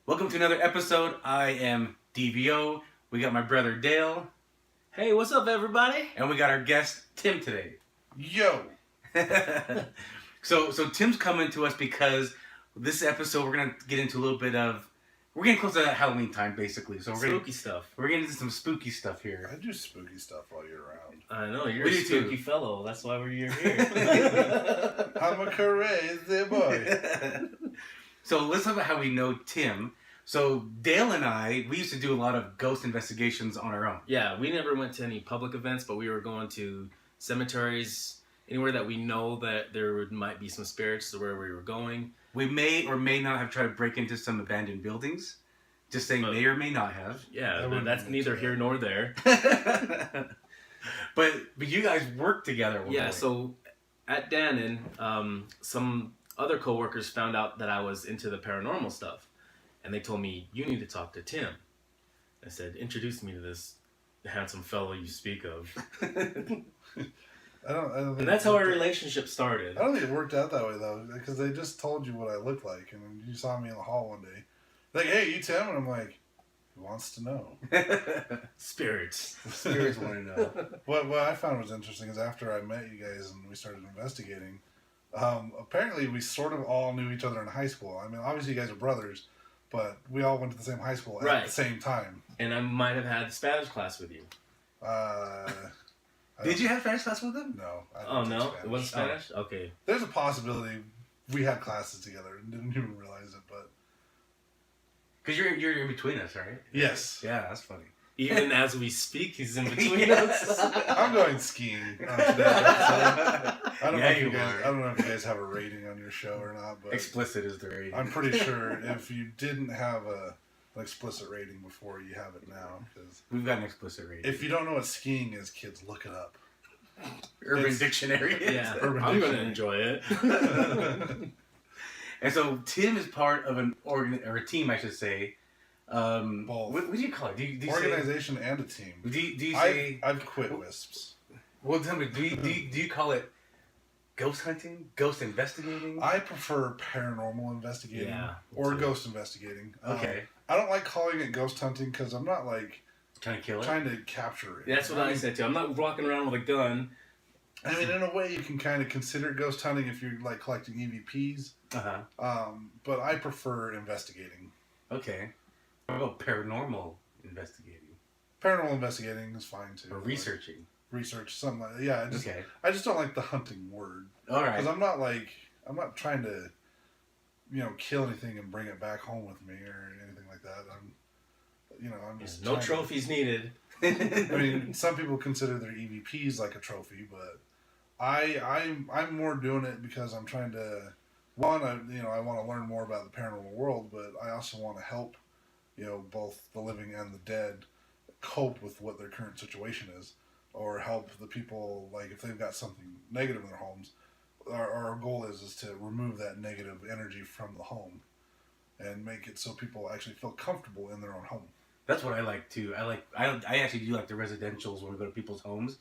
Welcome to another episode. I am DVO. We got my brother Dale. Hey, what's up, everybody? And we got our guest Tim today. Yo. So Tim's coming to us because this episode we're gonna get into a little bit of. We're getting close to that Halloween time, basically. So Spooky stuff. We're getting into some spooky stuff here. I do spooky stuff while you're around. I know, you're a spooky fellow. That's why you're here. I'm a crazy boy. So let's talk about how we know Tim. So Dale and I, we used to do a lot of ghost investigations on our own. Yeah, we never went to any public events, but we were going to cemeteries, anywhere that we know that there might be some spirits to where we were going. We may or may not have tried to break into some abandoned buildings. Just saying, may or may not have. Yeah, but that's neither here nor there. but you guys worked together. Yeah, so at Dannon, some other coworkers found out that I was into the paranormal stuff. And they told me, you need to talk to Tim. I said, introduce me to this handsome fellow you speak of. I don't think and that's how our relationship started. I don't think it worked out that way, though, because they just told you what I looked like, and then you saw me in the hall one day. Like, hey, you Tim? And I'm like, who wants to know? Spirits. Spirits want to know. What I found was interesting is after I met you guys and we started investigating, apparently we sort of all knew each other in high school. I mean, obviously you guys are brothers, but we all went to the same high school at the same time. And I might have had Spanish class with you. Did you have Spanish class with them? No. Oh, no? It wasn't Spanish? Oh. Okay. There's a possibility we had classes together and didn't even realize it, but... Because you're in between us, right? Yes. Yeah, that's funny. Even as we speak, he's in between us. I'm going skiing on today's episode. I don't know if you guys have a rating on your show or not, but explicit is the rating. I'm pretty sure if you didn't have an explicit rating before, you have it now. Cause we've got an explicit rating. If you don't know what skiing is, kids, look it up. Urban Dictionary. Yeah, I'm going to enjoy it. And so Tim is part of an a team, I should say. Both. What do you call it? Do you organization say, and a team. Do you say... I've quit WISPS. Well, tell me, do you call it ghost hunting? Ghost investigating? I prefer paranormal investigating or ghost investigating. Okay. I don't like calling it ghost hunting because I'm not like... Trying to kill it? Trying to capture it. That's what I said too. I'm not walking around with a gun. I mean, in a way, you can kind of consider it ghost hunting if you're like collecting EVPs. But I prefer investigating. Okay. What about paranormal investigating? Paranormal investigating is fine too. Or researching. Research, something like that. Yeah, I just don't like the hunting word. All right. Because I'm not trying to, kill anything and bring it back home with me or anything like that. I'm just no trophies needed. I mean, some people consider their EVPs like a trophy, but I'm more doing it because I'm trying to, I want to learn more about the paranormal world, but I also want to help, both the living and the dead cope with what their current situation is, or help the people, like if they've got something negative in their homes. Our goal is to remove that negative energy from the home and make it so people actually feel comfortable in their own home. That's what I like too. I actually do like the residentials when we go to people's homes,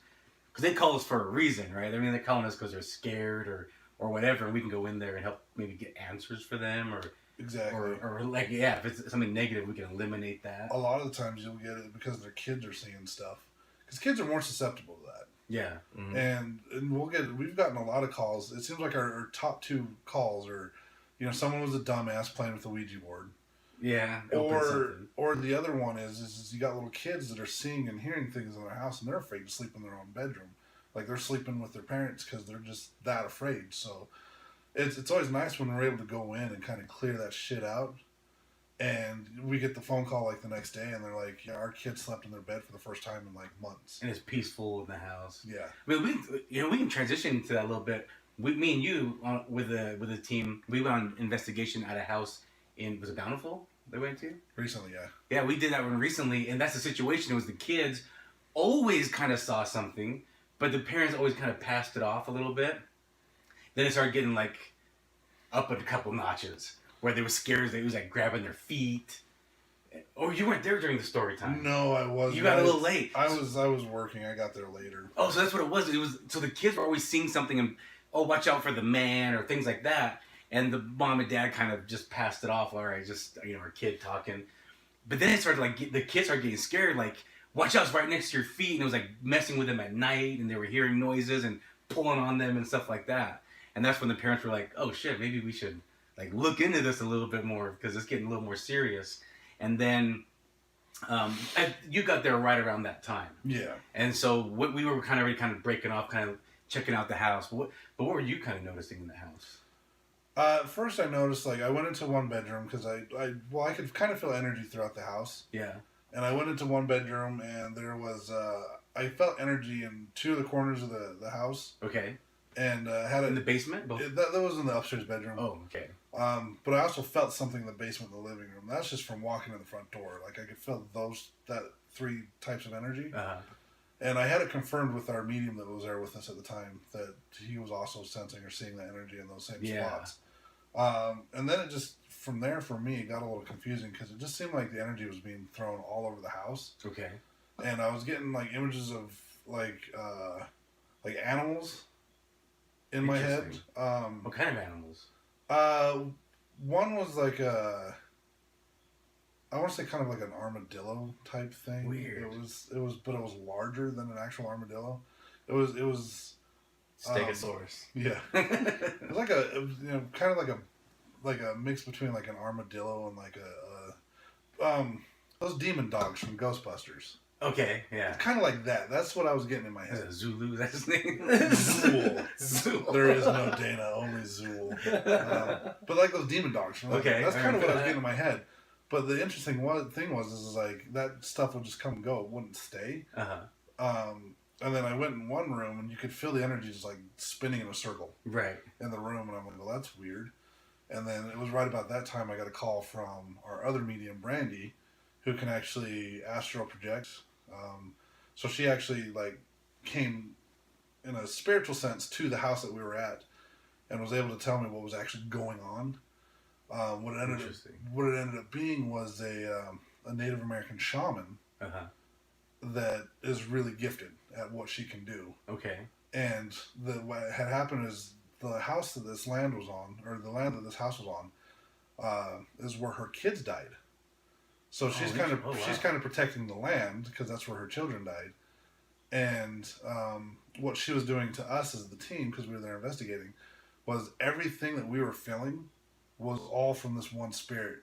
because they call us for a reason, right? I mean, they're calling us because they're scared or whatever, and we can go in there and help maybe get answers for them, or exactly, or like if it's something negative, we can eliminate that. A lot of the times you'll get it because their kids are seeing stuff, because kids are more susceptible to that. Yeah, mm-hmm. and we've gotten a lot of calls. It seems like our top 2 calls are, someone was a dumbass playing with the Ouija board. Yeah. Or the other one is you got little kids that are seeing and hearing things in their house and they're afraid to sleep in their own bedroom. Like they're sleeping with their parents because they're just that afraid. So it's always nice when we're able to go in and kind of clear that shit out. And we get the phone call like the next day and they're like, yeah, our kid slept in their bed for the first time in like months. And it's peaceful in the house. Yeah. I mean, we can transition into that a little bit. Me and you with the team, we went on investigation at a house was it Bountiful they went to? Recently, yeah. Yeah, we did that one recently, and that's the situation. It was the kids always kind of saw something, but the parents always kind of passed it off a little bit. Then it started getting like up a couple notches, where they were scared. They was like grabbing their feet. Oh, you weren't there during the story time. No, I wasn't. You got a little late. I was working. I got there later. Oh, so that's what it was. So the kids were always seeing something and, oh, watch out for the man or things like that. And the mom and dad kind of just passed it off. All right, just, our kid talking. But then it started the kids started getting scared. Like, watch out, it's right next to your feet. And it was like messing with them at night, and they were hearing noises and pulling on them and stuff like that. And that's when the parents were like, oh shit, maybe we should like look into this a little bit more because it's getting a little more serious. And then you got there right around that time. Yeah. And so we were kind of breaking off, kind of checking out the house. But what were you kind of noticing in the house? First, I noticed, like, I went into one bedroom because I could kind of feel energy throughout the house. Yeah. And I went into one bedroom, and there was, I felt energy in two of the corners of the house. Okay. And had it in the basement? That was in the upstairs bedroom. Oh, okay. But I also felt something in the basement, in the living room. That's just from walking in the front door. Like, I could feel that three types of energy. Uh-huh. And I had it confirmed with our medium that was there with us at the time that he was also sensing or seeing that energy in those same spots. And then it just, from there, for me, it got a little confusing because it just seemed like the energy was being thrown all over the house. Okay. And I was getting, like, images of, like animals in my head. What kind of animals? One was like I want to say kind of like an armadillo type thing. Weird. But it was larger than an actual armadillo. It was Stegosaurus. Yeah. It was like kind of like a mix between like an armadillo and like those demon dogs from Ghostbusters. Okay, yeah. It's kind of like that. That's what I was getting in my head. Zulu, that's his name? Zool. There is no Dana, only Zool. But like those demon dogs. Okay. That's kind of what I was getting in my head. But the interesting thing was like that stuff would just come and go. It wouldn't stay. Uh-huh. And then I went in one room and you could feel the energy just like spinning in a circle. Right. In the room. And I'm like, well, that's weird. And then it was right about that time I got a call from our other medium, Brandy, who can actually astral project. So she actually like came in a spiritual sense to the house that we were at and was able to tell me what was actually going on. What it ended up being was a Native American shaman that is really gifted at what she can do. Okay. And what had happened is the house that this land was on, or the land that this house was on, is where her kids died. So she's kind of protecting the land because that's where her children died. And what she was doing to us as the team, because we were there investigating, was everything that we were feeling was all from this one spirit.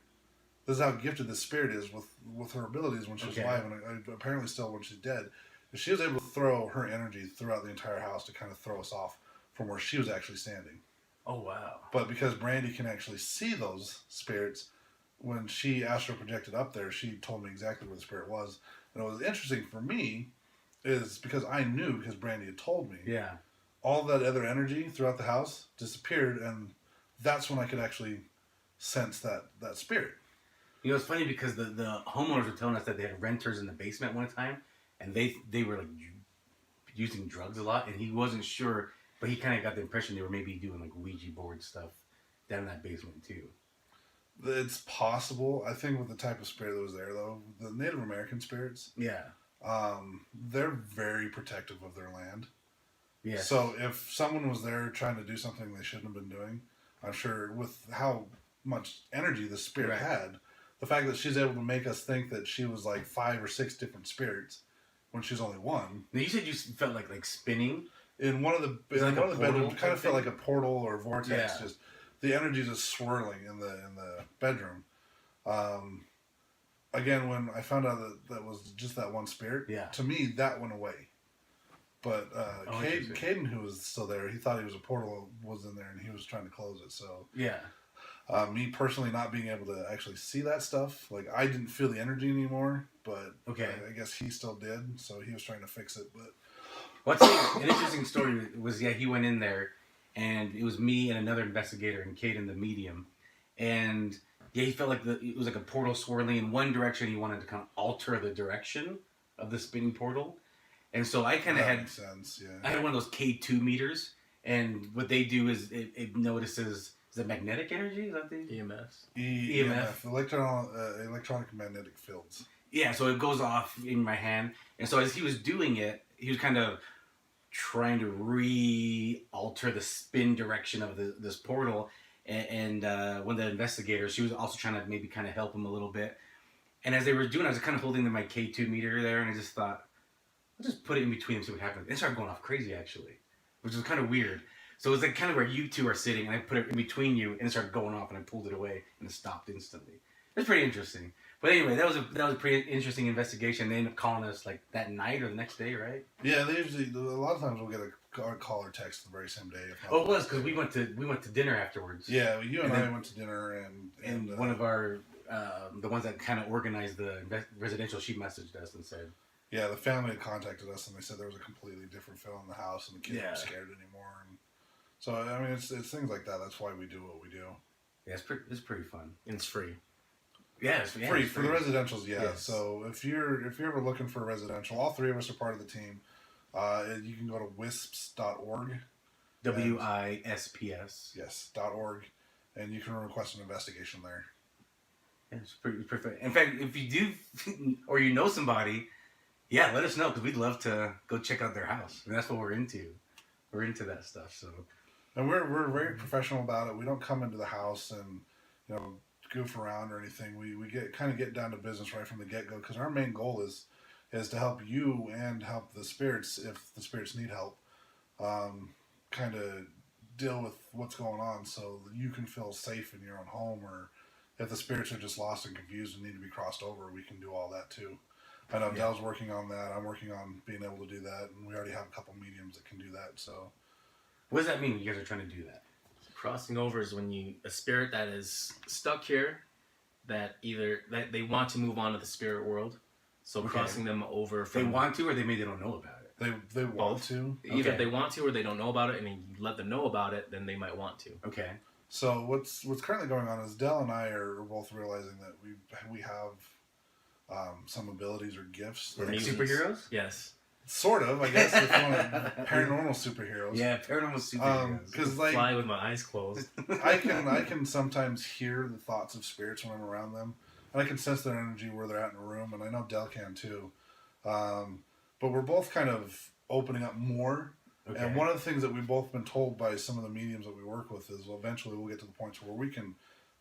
This is how gifted this spirit is with her abilities when she was alive, and apparently still when she's dead. She was able to throw her energy throughout the entire house to kind of throw us off from where she was actually standing. Oh, wow. But because Brandy can actually see those spirits, when she astral projected up there, she told me exactly where the spirit was. And what was interesting for me is because I knew, because Brandy had told me, all that other energy throughout the house disappeared, and that's when I could actually sense that spirit. You know, it's funny because the homeowners were telling us that they had renters in the basement one time, and they were like using drugs a lot, and he wasn't sure, but he kind of got the impression they were maybe doing like Ouija board stuff down in that basement too. It's possible. I think with the type of spirit that was there, though, the Native American spirits, they're very protective of their land. Yeah. So if someone was there trying to do something they shouldn't have been doing, I'm sure with how much energy the spirit had, the fact that she's able to make us think that she was like 5 or 6 different spirits when she's only one. Now you said you felt like spinning in one of the bedrooms. Kind of felt like a portal or vortex. Yeah. Just the energy just swirling in the bedroom. Again, when I found out that was just that one spirit, to me that went away. But Caden, who was still there, he thought he was a portal was in there, and he was trying to close it. So me personally not being able to actually see that stuff, like I didn't feel the energy anymore, but I guess he still did. So he was trying to fix it. But what's an interesting story was he went in there, and it was me and another investigator and Caden the medium, and he felt like it was like a portal swirling in one direction. He wanted to kind of alter the direction of the spinning portal. And so I kind of had sense, I had one of those K2 meters, and what they do is it notices the magnetic energy. Is that the EMFs? EMF, electronic magnetic fields. Yeah, so it goes off in my hand, and so as he was doing it, he was kind of trying to re-alter the spin direction of this portal, and one of the investigators, she was also trying to maybe kind of help him a little bit. And as they were doing, I was kind of holding my K2 meter there, and I just thought, I'll just put it in between and see what happens. It started going off crazy, actually, which was kind of weird. So it was like kind of where you two are sitting, and I put it in between you, and it started going off, and I pulled it away, and it stopped instantly. It was pretty interesting. But anyway, that was a pretty interesting investigation. They ended up calling us like that night or the next day, right? Yeah, they usually, a lot of times we'll get a call or text the very same day. Oh, it was because we went to dinner afterwards. Yeah, you and I went to dinner, and one of our the ones that kind of organized the residential, she messaged us and said, yeah, the family had contacted us and they said there was a completely different feel in the house and the kids weren't scared anymore. And so I mean, it's things like that. That's why we do what we do. Yeah, it's pretty fun. And it's free. Yeah, it's free for the residentials. Yeah. Yes. So if you're ever looking for a residential, all three of us are part of the team. You can go to WISPS.org. WISPS. Yes, .org, and you can request an investigation there. Yeah, it's pretty perfect. In fact, if you do, or you know somebody, yeah, let us know because we'd love to go check out their house. And that's what we're into. We're into that stuff. So. And we're very professional about it. We don't come into the house and goof around or anything. We get down to business right from the get go because our main goal is to help you and help the spirits if the spirits need help. Kind of deal with what's going on so that you can feel safe in your own home, or if the spirits are just lost and confused and need to be crossed over, we can do all that too. I know Dell's working on that. I'm working on being able to do that, and we already have a couple mediums that can do that. So, what does that mean? You guys are trying to do that? Crossing over is when a spirit that is stuck here, that either that they want to move on to the spirit world, so crossing them over. From, they want to, or maybe they don't know about it. They want to. Either they want to, or they don't know about it, and you let them know about it, then they might want to. Okay. So what's currently going on is Dell and I are both realizing that we have some abilities or gifts. Like superheroes? Yes. Sort of, I guess. If you want paranormal superheroes. Yeah, paranormal superheroes. Because fly with my eyes closed. I can sometimes hear the thoughts of spirits when I'm around them, and I can sense their energy where they're at in a room, and I know Dell can too. But we're both kind of opening up more. Okay. And one of the things that we've both been told by some of the mediums that we work with is, well, eventually we'll get to the point where we can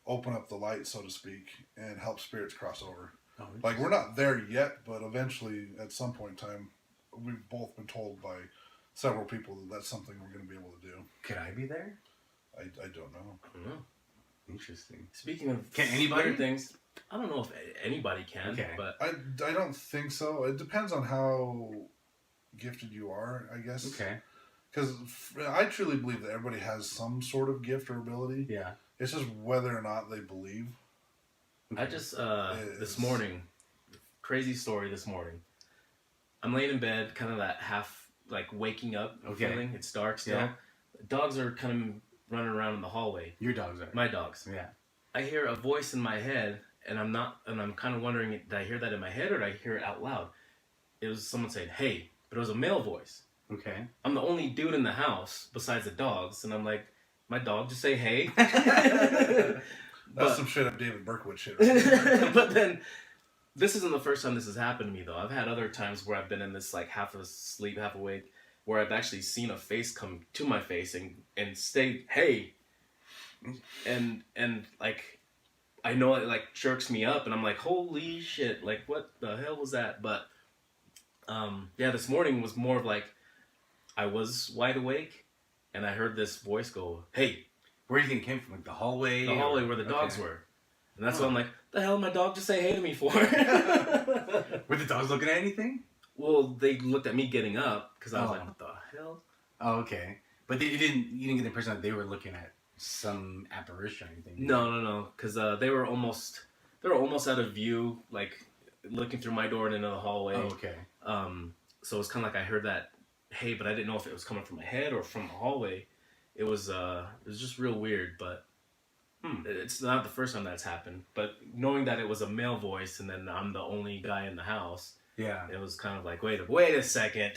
open up the light, so to speak, and help spirits cross over. Oh, like, we're not there yet, but eventually, at some point in time, we've both been told by several people that that's something we're going to be able to do. Could I be there? I don't know. I don't know. Interesting. Speaking of can anybody things, I don't know if anybody can, but I don't think so. It depends on how gifted you are, I guess. Okay. Because I truly believe that everybody has some sort of gift or ability. Yeah. It's just whether or not they believe. I just this morning, crazy story this morning. I'm laying in bed, kind of that half like waking up feeling. It's dark still. Yeah. Dogs are kind of running around in the hallway. Your dogs are. My dogs. Yeah. I hear a voice in my head, and I'm kind of wondering, did I hear that in my head or did I hear it out loud? It was someone saying, "Hey," but it was a male voice. Okay. I'm the only dude in the house besides the dogs, and I'm like, my dog just say hey. That's some shit up David Berkowitz shit. Right? But then, this isn't the first time this has happened to me though. I've had other times where I've been in this like half asleep, half awake, where I've actually seen a face come to my face and say hey, and like I know it like jerks me up, and I'm like, holy shit, like what the hell was that? But yeah, this morning was more of like I was wide awake, and I heard this voice go, hey. Where do you think it came from? Like the hallway? The hallway where the dogs were. And that's what I'm like, the hell my dog just say hey to me for? Were the dogs looking at anything? Well, they looked at me getting up, because I was like, what the hell? Oh, okay. But you didn't get the impression that they were looking at some apparition or anything? No. Because they were almost out of view, like looking through my door and into the hallway. Oh, okay. So it was kind of like I heard that hey, but I didn't know if it was coming from my head or from the hallway. It was just real weird, but it's not the first time that's happened. But knowing that it was a male voice and then I'm the only guy in the house, yeah, it was kind of like, wait a second,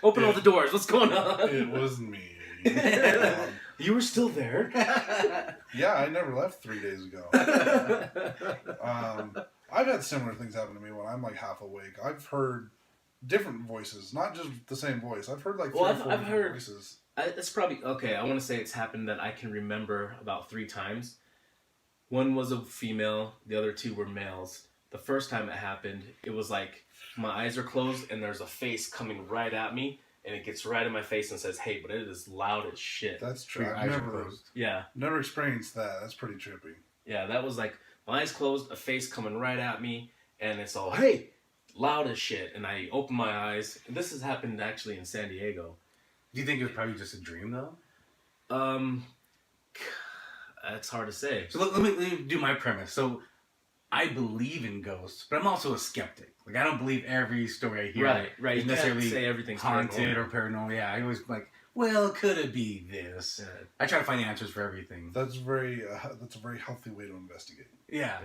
open all the doors. What's going on? It was me. You were still there? Yeah, I never left 3 days ago. I've had similar things happen to me when I'm like half awake. I've heard different voices, not just the same voice. I've heard like three or four different voices. It's probably okay. I want to say it's happened that I can remember about 3 times. One was a female, the other 2 were males. The first time it happened, it was like my eyes are closed and there's a face coming right at me, and it gets right in my face and says, "Hey," but it is loud as shit. That's true. Your I've eyes are closed. never experienced that. That's pretty trippy. Yeah, that was like my eyes closed, a face coming right at me, and it's all, "Hey," loud as shit. And I open my eyes. And this has happened actually in San Diego. Do you think it was probably just a dream, though? That's hard to say. So let me do my premise. So I believe in ghosts, but I'm also a skeptic. Like, I don't believe every story I hear Right. is You necessarily can't say everything's haunted paranormal. or paranormal. Yeah, I always like, well, could it be this? Yeah. I try to find answers for everything. That's a very healthy way to investigate. Yeah.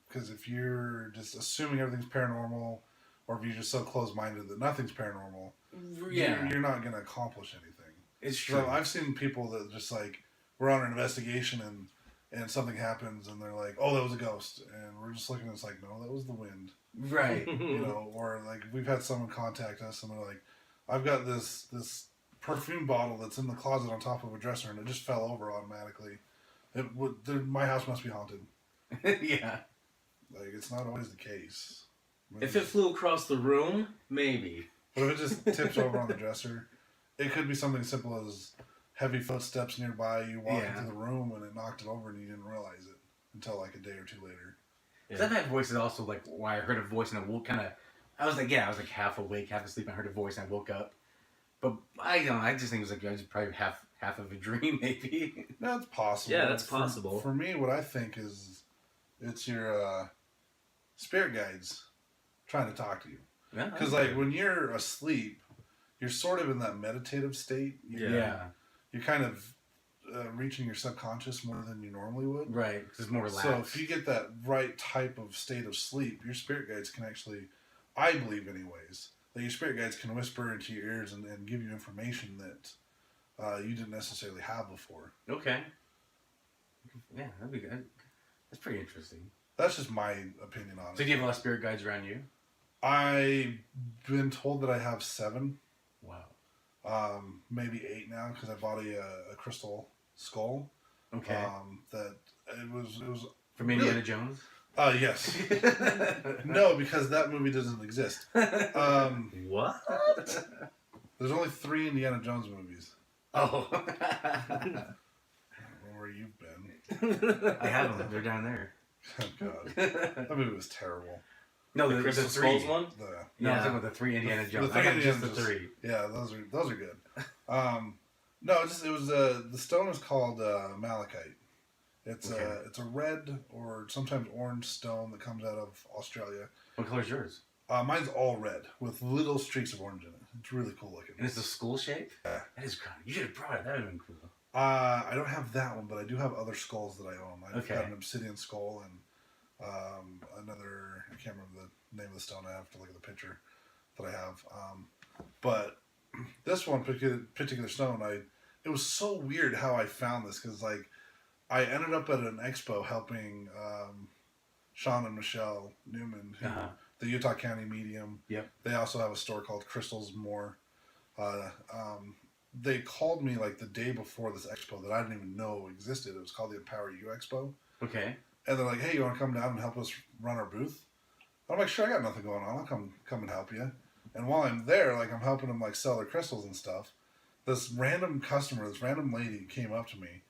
Because if you're just assuming everything's paranormal, or if you're just so close-minded that nothing's paranormal, you're not going to accomplish anything. It's true. So I've seen people that just like, we're on an investigation and something happens and they're like, "Oh, that was a ghost," and we're just looking and it's like, "No, that was the wind." Right. You know, or like we've had someone contact us and they're like, "I've got this perfume bottle that's in the closet on top of a dresser and it just fell over automatically. My house must be haunted." Yeah. Like, it's not always the case. If it flew across the room, maybe. But if it just tips over on the dresser, it could be something simple as heavy footsteps nearby, you walk into the room and it knocked it over and you didn't realize it until like a day or 2 later. Yeah. I've had voices also, like, why I heard a voice and I woke I was like half awake, half asleep, and I heard a voice and I woke up. But I just think it was like, I was probably half of a dream, maybe. That's possible. Yeah, that's possible. For me, what I think is it's your spirit guides trying to talk to you. Because like when you're asleep, you're sort of in that meditative state. You're kind of reaching your subconscious more than you normally would. Right, because it's more relaxed. So if you get that right type of state of sleep, your spirit guides can actually, I believe anyways, that your spirit guides can whisper into your ears and give you information that you didn't necessarily have before. Okay. Yeah, that'd be good. That's pretty interesting. That's just my opinion on it. So do you have a lot of spirit guides around you? I've been told that I have 7. Wow. Maybe 8 now because I bought a crystal skull. Okay. That it was From Indiana Jones? Yes. No, because that movie doesn't exist. What? There's only 3 Indiana Jones movies. Oh. I don't know where you've been. I have them. They're down there. Oh, God. That movie was terrible. No, The Crystal Skulls one? No, I'm talking about the 3 Indiana Jones. The I got three just the Indiana 3. Yeah, those are good. No, it was the stone is called malachite. It's a red or sometimes orange stone that comes out of Australia. What color is yours? Mine's all red with little streaks of orange in it. It's really cool looking. And it's a skull shape? Yeah. That is kind of... You should have brought it. That would have been cool. I don't have that one, but I do have other skulls that I own. I've got Okay. an obsidian skull and another, I can't remember the name of the stone. I have to look at the picture that I have. But this one particular stone, it was so weird how I found this because like I ended up at an expo helping Sean and Michelle Newman, who, the Utah County Medium. Yep. They also have a store called Crystals More. They called me like the day before this expo that I didn't even know existed. It was called the Empower You Expo. Okay. And they're like, "Hey, you want to come down and help us run our booth?" I'm like, "Sure, I got nothing going on. I'll come and help you." And while I'm there, like I'm helping them like sell their crystals and stuff. This random customer, this random lady came up to me,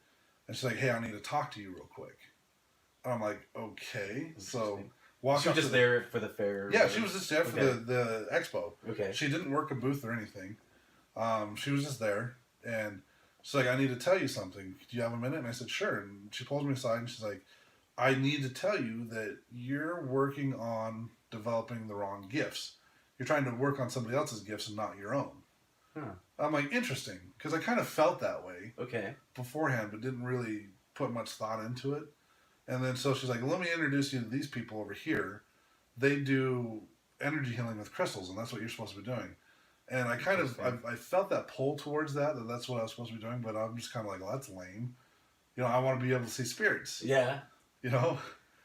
and she's like, "Hey, I need to talk to you real quick." And I'm like, "Okay." So walk She up was just to there for the fair. Yeah, she was just there for Okay. the expo. Okay. She didn't work a booth or anything. She was just there, and she's like, "I need to tell you something. Do you have a minute?" And I said, "Sure." And she pulls me aside, and she's like, "I need to tell you that you're working on developing the wrong gifts. You're trying to work on somebody else's gifts and not your own." Huh. I'm like, interesting, because I kind of felt that way Okay. beforehand, but didn't really put much thought into it. And then so she's like, "Let me introduce you to these people over here. They do energy healing with crystals, and that's what you're supposed to be doing." And I kind of, I felt that pull towards that's what I was supposed to be doing, but I'm just kind of like, "Well, that's lame." You know, I want to be able to see spirits. Yeah. You know?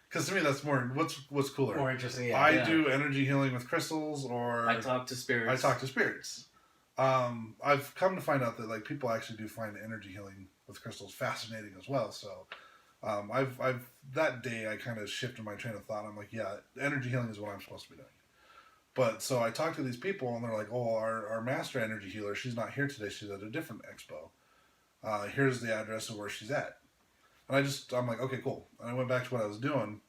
Because to me, that's more, what's cooler? More interesting, yeah. I do energy healing with crystals, or I talk to spirits. I talk to spirits. I've come to find out that like people actually do find energy healing with crystals fascinating as well. So I've that day I kind of shifted my train of thought. I'm like, yeah, energy healing is what I'm supposed to be doing. But so I talked to these people and they're like, oh, our master energy healer, she's not here today. She's at a different expo. Here's the address of where she's at. And I'm like, okay, cool. And I went back to what I was doing.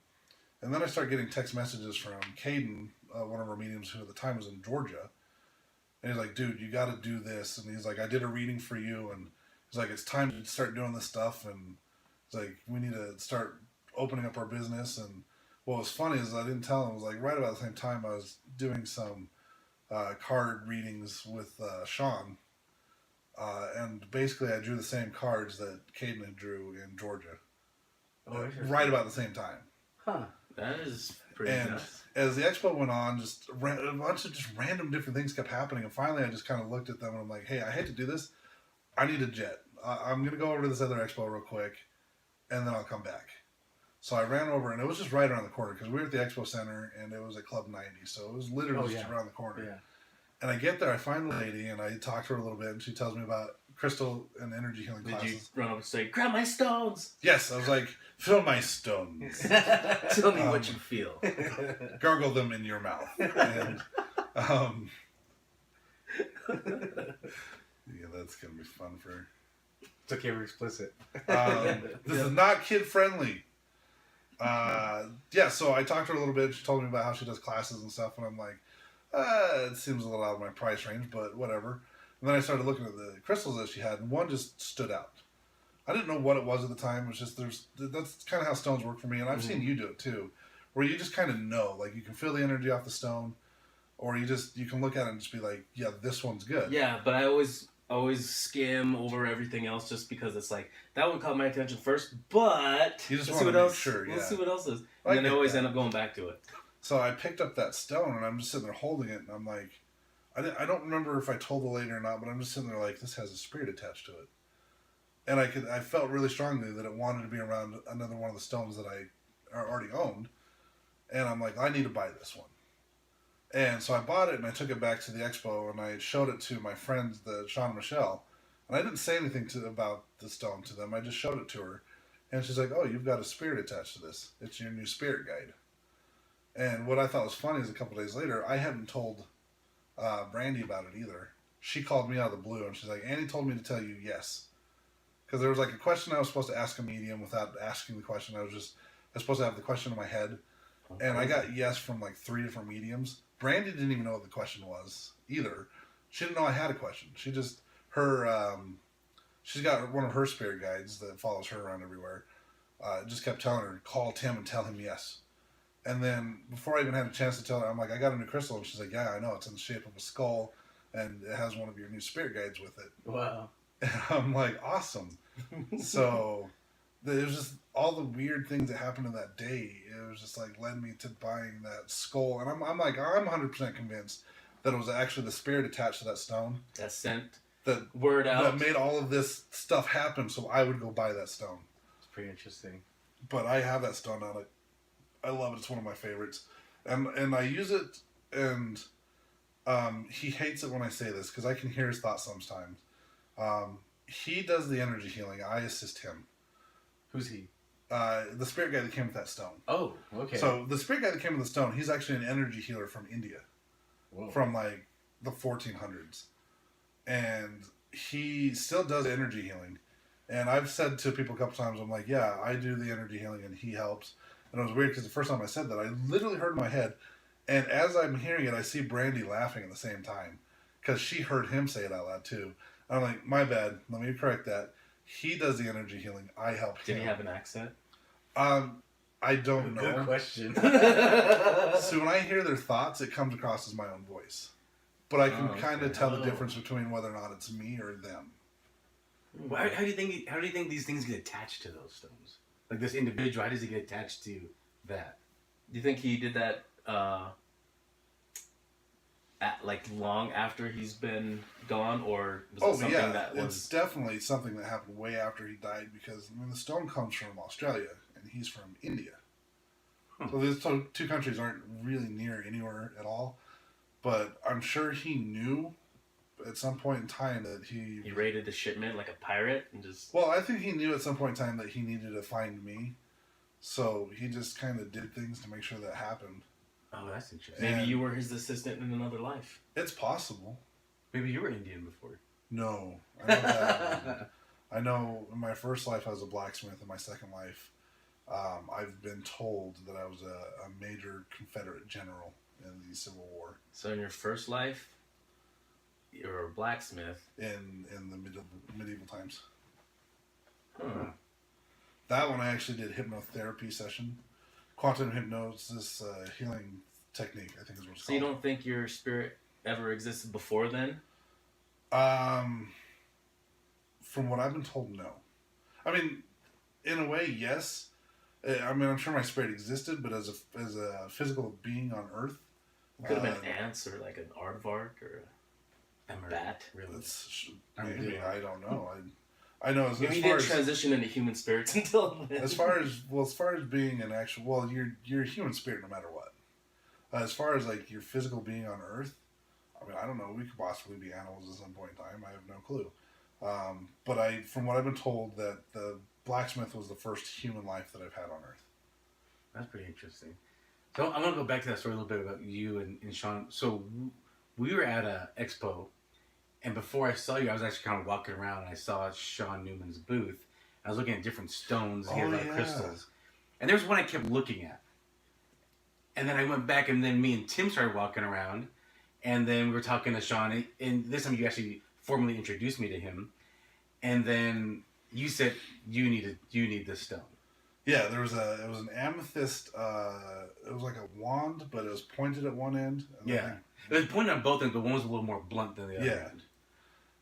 And then I started getting text messages from Caden, one of our mediums who at the time was in Georgia. And he's like, dude, you got to do this. And he's like, I did a reading for you. And he's like, it's time to start doing this stuff. And he's like, we need to start opening up our business. And what was funny is I didn't tell him, it was like right about the same time I was doing some card readings with Sean. And basically I drew the same cards that Caden had drew in Georgia. Right about the same time. Huh. That is pretty nuts. As the expo went on, just a bunch of just random different things kept happening. And finally I just kind of looked at them and I'm like, hey, I hate to do this. I need a jet. I'm going to go over to this other expo real quick and then I'll come back. So I ran over and it was just right around the corner because we were at the expo center and it was at Club 90. So it was literally just around the corner. Yeah. And I get there, I find the lady and I talk to her a little bit and she tells me about crystal and energy healing classes. Did you run over and say, grab my stones? Yes, I was like, fill my stones. Tell me what you feel. Gargle them in your mouth. And, yeah, that's going to be fun for... It's okay, we're explicit. This is not kid friendly. Yeah, so I talked to her a little bit. She told me about how she does classes and stuff, and I'm like, it seems a little out of my price range, but whatever. And then I started looking at the crystals that she had, and one just stood out. I didn't know what it was at the time. It was just that's kind of how stones work for me, and I've seen you do it too, where you just kind of know, like you can feel the energy off the stone, or you can look at it and just be like, yeah, this one's good. Yeah, but I always skim over everything else just because it's like that one caught my attention first, but you just let's see what else. Sure, yeah. Let's see what else is, and then I always end up going back to it. So I picked up that stone and I'm just sitting there holding it, and I'm like, I don't remember if I told the lady or not, but I'm just sitting there like, this has a spirit attached to it, and I felt really strongly that it wanted to be around another one of the stones that I already owned, and I'm like, I need to buy this one. And so I bought it and I took it back to the expo and I showed it to my friends, the Sean and Michelle. And I didn't say anything about the stone to them. I just showed it to her. And she's like, oh, you've got a spirit attached to this. It's your new spirit guide. And what I thought was funny is a couple days later, I hadn't told Brandy about it either. She called me out of the blue and she's like, Annie told me to tell you yes. Because there was like a question I was supposed to ask a medium without asking the question. I was supposed to have the question in my head. And I got yes from like 3 different mediums. Brandy didn't even know what the question was either. She didn't know I had a question. She just, she's got one of her spirit guides that follows her around everywhere. Just kept telling her, call Tim and tell him yes. And then before I even had a chance to tell her, I'm like, I got a new crystal. And she's like, yeah, I know. It's in the shape of a skull and it has one of your new spirit guides with it. Wow. And I'm like, awesome. So it was just all the weird things that happened in that day. It was just like led me to buying that skull, and I'm like, I'm 100% convinced that it was actually the spirit attached to that stone that sent that word out that made all of this stuff happen. So I would go buy that stone. It's pretty interesting. But I have that stone now. I love it. It's one of my favorites, and I use it. And he hates it when I say this because I can hear his thoughts sometimes. He does the energy healing. I assist him. Who's he? The spirit guy that came with that stone. Oh, okay. So the spirit guy that came with the stone, he's actually an energy healer from India. Whoa. From like the 1400s. And he still does energy healing. And I've said to people a couple times, I'm like, yeah, I do the energy healing and he helps. And it was weird because the first time I said that, I literally heard in my head. And as I'm hearing it, I see Brandy laughing at the same time. Because she heard him say it out loud too. And I'm like, my bad. Let me correct that. He does the energy healing. I help him. Did he have an accent? I don't know. Good question. So when I hear their thoughts, it comes across as my own voice. But I can kind of tell the difference between whether or not it's me or them. Well, how do you think these things get attached to those stones? Like this individual, how does he get attached to that? Do you think he did that like long after he's been gone, or was it something that was... It's definitely something that happened way after he died because the stone comes from Australia and he's from India. So these two countries aren't really near anywhere at all. But I'm sure he knew at some point in time that he raided the shipment like a pirate and just. Well, I think he knew at some point in time that he needed to find me, so he just kind of did things to make sure that happened. Oh, that's interesting. Maybe you were his assistant in another life. It's possible. Maybe you were Indian before. No, I know that. I know in my first life I was a blacksmith. In my second life, I've been told that I was a major Confederate general in the Civil War. So in your first life, you were a blacksmith. In the medieval times. Huh. That one I actually did hypnotherapy session. Quantum hypnosis healing technique, I think is what it's called. So you don't think your spirit ever existed before then? From what I've been told, no. I mean, in a way, yes. I mean, I'm sure my spirit existed, but as a physical being on Earth, It could have been ants or like an aardvark or a bat. Really? Maybe, I don't know. I know as Maybe you far didn't as transition into human spirits until then. as far as being an actual, you're a human spirit no matter what. As far as like your physical being on Earth, I mean, I don't know. We could possibly be animals at some point in time. I have no clue. But from what I've been told, that the blacksmith was the first human life that I've had on Earth. That's pretty interesting. So I'm going to go back to that story a little bit about you and Sean. So we were at a expo, and before I saw you, I was actually kind of walking around, and I saw Sean Newman's booth. I was looking at different stones, he had a lot of crystals. And there was one I kept looking at. And then I went back, and then me and Tim started walking around, and then we were talking to Sean, and this time you actually formally introduced me to him. And then you said, you need this stone. Yeah, it was an amethyst. It was like a wand, but it was pointed at one end. Yeah, it was pointed on both ends, but one was a little more blunt than the other end.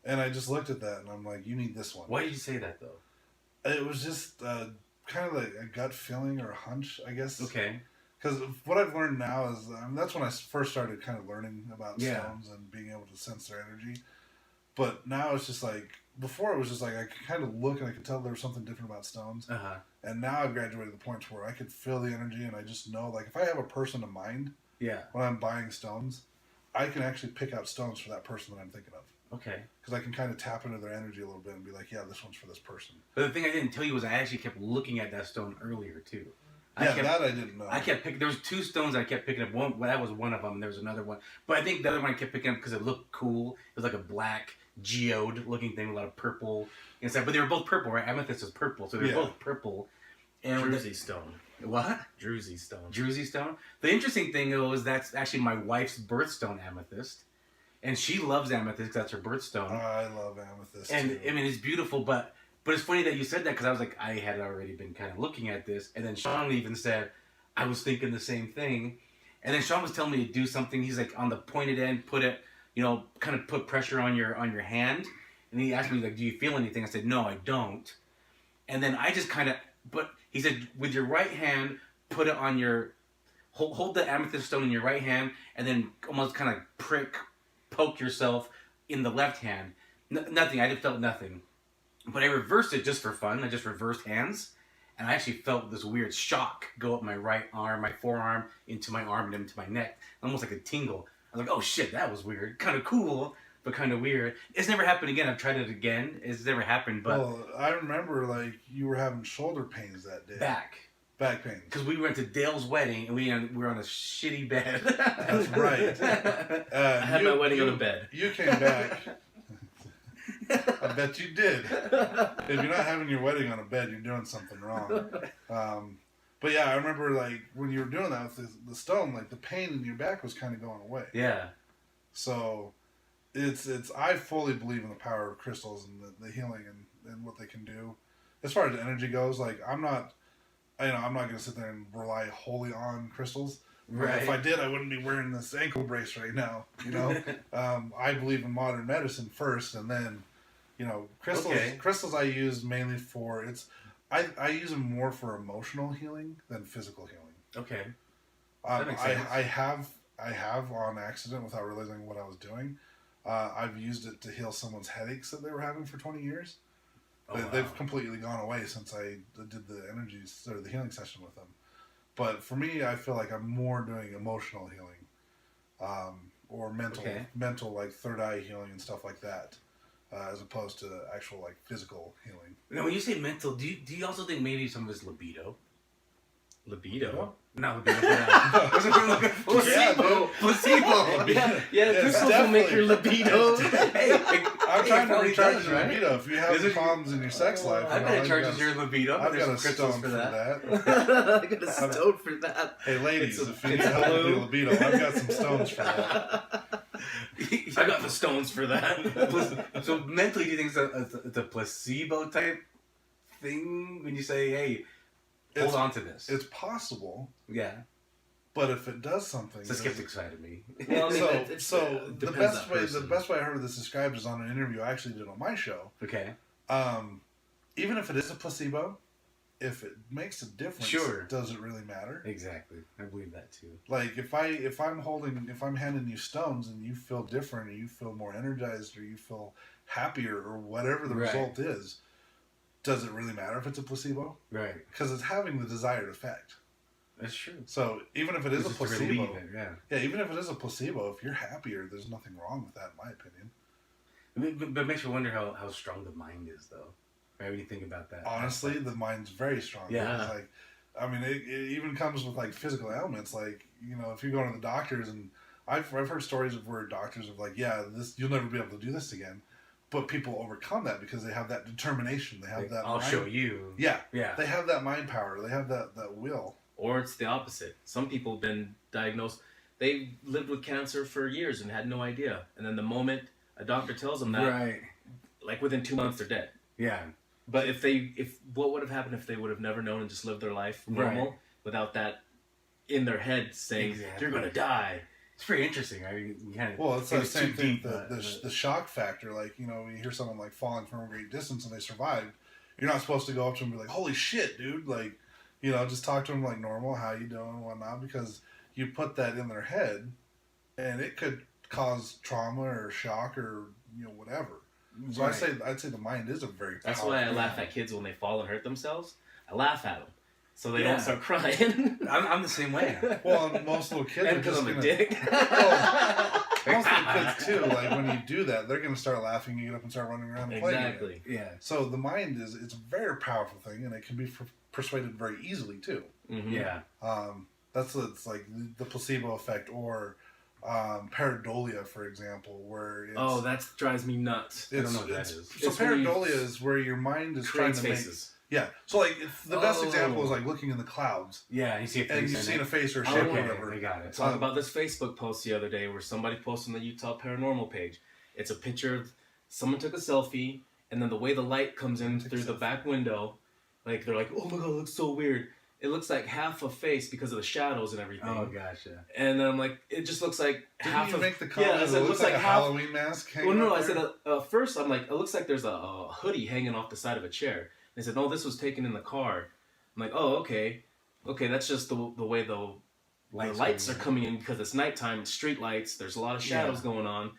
And I just looked at that, and I'm like, you need this one. Why did you say that, though? It was just kind of like a gut feeling or a hunch, I guess. Okay. Because what I've learned now is, that's when I first started kind of learning about stones and being able to sense their energy. But now it's just like, before it was just like, I could kind of look and I could tell there was something different about stones. Uh-huh. And now I've graduated to the point where I could feel the energy, and I just know, like, if I have a person in mind when I'm buying stones, I can actually pick out stones for that person that I'm thinking of. Okay. Because I can kind of tap into their energy a little bit and be like, yeah, this one's for this person. But the thing I didn't tell you was I actually kept looking at that stone earlier, too. That I didn't know. I kept picking. There was two stones I kept picking up. One, that was one of them, and there was another one. But I think the other one I kept picking up because it looked cool. It was like a black geode-looking thing with a lot of purple inside. But they were both purple, right? Amethyst is purple, so they're both purple. And Druzy stone. What? Druzy stone. Druzy stone. The interesting thing though is that's actually my wife's birthstone, amethyst, and she loves amethyst because that's her birthstone. I love amethyst. And too. I mean, it's beautiful, but it's funny that you said that because I was like, I had already been kind of looking at this, and then Sean even said, I was thinking the same thing, and then Sean was telling me to do something. He's like, on the pointed end, put it, kind of put pressure on your hand, and he asked me like, do you feel anything? I said, no, I don't. And then I just kind of, but he said, with your right hand, put it on your, hold the amethyst stone in your right hand, and then almost kind of poke yourself in the left hand. Nothing. I just felt nothing. But I reversed it just for fun. I just reversed hands. And I actually felt this weird shock go up my right arm, my forearm, into my arm, and into my neck. Almost like a tingle. I was like, oh shit, that was weird. Kind of cool, but kind of weird. It's never happened again. I've tried it again. It's never happened, but... Well, I remember, like, you were having shoulder pains that day. Back pains. Because we went to Dale's wedding, and we were on a shitty bed. That's right. I had my wedding on a bed. You came back... I bet you did. If you're not having your wedding on a bed, you're doing something wrong. But yeah, I remember like when you were doing that with the stone, like the pain in your back was kind of going away. Yeah. So it's I fully believe in the power of crystals and the healing and what they can do. As far as energy goes, like I'm not going to sit there and rely wholly on crystals. Right. If I did, I wouldn't be wearing this ankle brace right now. I believe in modern medicine first, and then, crystals. Okay. Crystals I use mainly for I use them more for emotional healing than physical healing. Okay. That makes sense. I have on accident without realizing what I was doing. I've used it to heal someone's headaches that they were having for 20 years. They've completely gone away since I did the energies or the healing session with them. But for me, I feel like I'm more doing emotional healing. or mental like third eye healing and stuff like that, as opposed to actual like physical healing. Now, when you say mental, do you also think maybe some of it's libido? Libido? Not libido. What's it looking for? Placebo. Placebo. Yeah, crystals will make your libido. I'm trying to recharge your right? libido. If you have problems in your sex life, I bet it charges your libido. I've got a crystals stone for that. I got a stone for that. Hey, ladies, if you need help with your libido, I've got some stones for that. I got the stones for that. So mentally, do you think it's a placebo type thing when you say, "Hey, hold on to this"? It's possible. Yeah. But if it does something, It's the skeptic side of me. Well, I mean, the best way I heard this described is on an interview I actually did on my show. Okay. Even if it is a placebo, if it makes a difference, sure, does it really matter? Exactly, I believe that too. Like if I'm handing you stones and you feel different, or you feel more energized, or you feel happier, or whatever the result is, does it really matter if it's a placebo? Right. Because it's having the desired effect. That's true. So even if it is a placebo, even if it is a placebo, if you're happier, there's nothing wrong with that, in my opinion. But it makes you wonder how strong the mind is, though. Right, when you think about that. Honestly, the mind's very strong. Yeah. Like, I mean, it even comes with like physical ailments. Like, if you go to the doctors, and I've heard stories of where doctors are like, yeah, you'll never be able to do this again. But people overcome that because they have that determination. They have that. I'll show you. Yeah. Yeah. They have that mind power. They have that will. Or it's the opposite. Some people have been diagnosed. They lived with cancer for years and had no idea. And then the moment a doctor tells them that, like within 2 months, they're dead. Yeah. But what would have happened if they would have never known and just lived their life normal without that in their head saying, you're going to die? It's pretty interesting, right? It's the same thing. The shock factor. Like, when you hear someone like falling from a great distance and they survived, you're not supposed to go up to them and be like, holy shit, dude. Like, just talk to them like normal, how you doing and whatnot, because you put that in their head and it could cause trauma or shock or, whatever. So I'd say the mind is a very powerful. That's why I laugh at kids when they fall and hurt themselves. I laugh at them so they don't start crying. I'm the same way. Well, most little kids and are just I'm a dick. Most little kids too, like when you do that, they're going to start laughing, you get up and start running around and playing. Exactly. Yeah. So the mind it's a very powerful thing, and it can be persuaded very easily too. Mm-hmm. Yeah. It's like the placebo effect, or pareidolia, for example, where that drives me nuts. I don't know what that is. So pareidolia is where your mind is trying to faces. Yeah. So like the best example is like looking in the clouds. Yeah, you see a face. And you've seen a face or a shape or whatever. They got it. Talk about this Facebook post the other day where somebody posted on the Utah Paranormal page. It's a picture of someone took a selfie, and then the way the light comes in through the back window, like they're like, oh my god, it looks so weird. It looks like half a face because of the shadows and everything. Oh gosh, yeah. And then I'm like, it just looks like half Didn't you of. make the comment? Yeah, it looks like a half, Halloween mask. Well, no, I said first I'm like, it looks like there's a hoodie hanging off the side of a chair. They said, no, this was taken in the car. I'm like, oh, okay, that's just the way the lights are coming in because it's nighttime, street lights. There's a lot of shadows going on,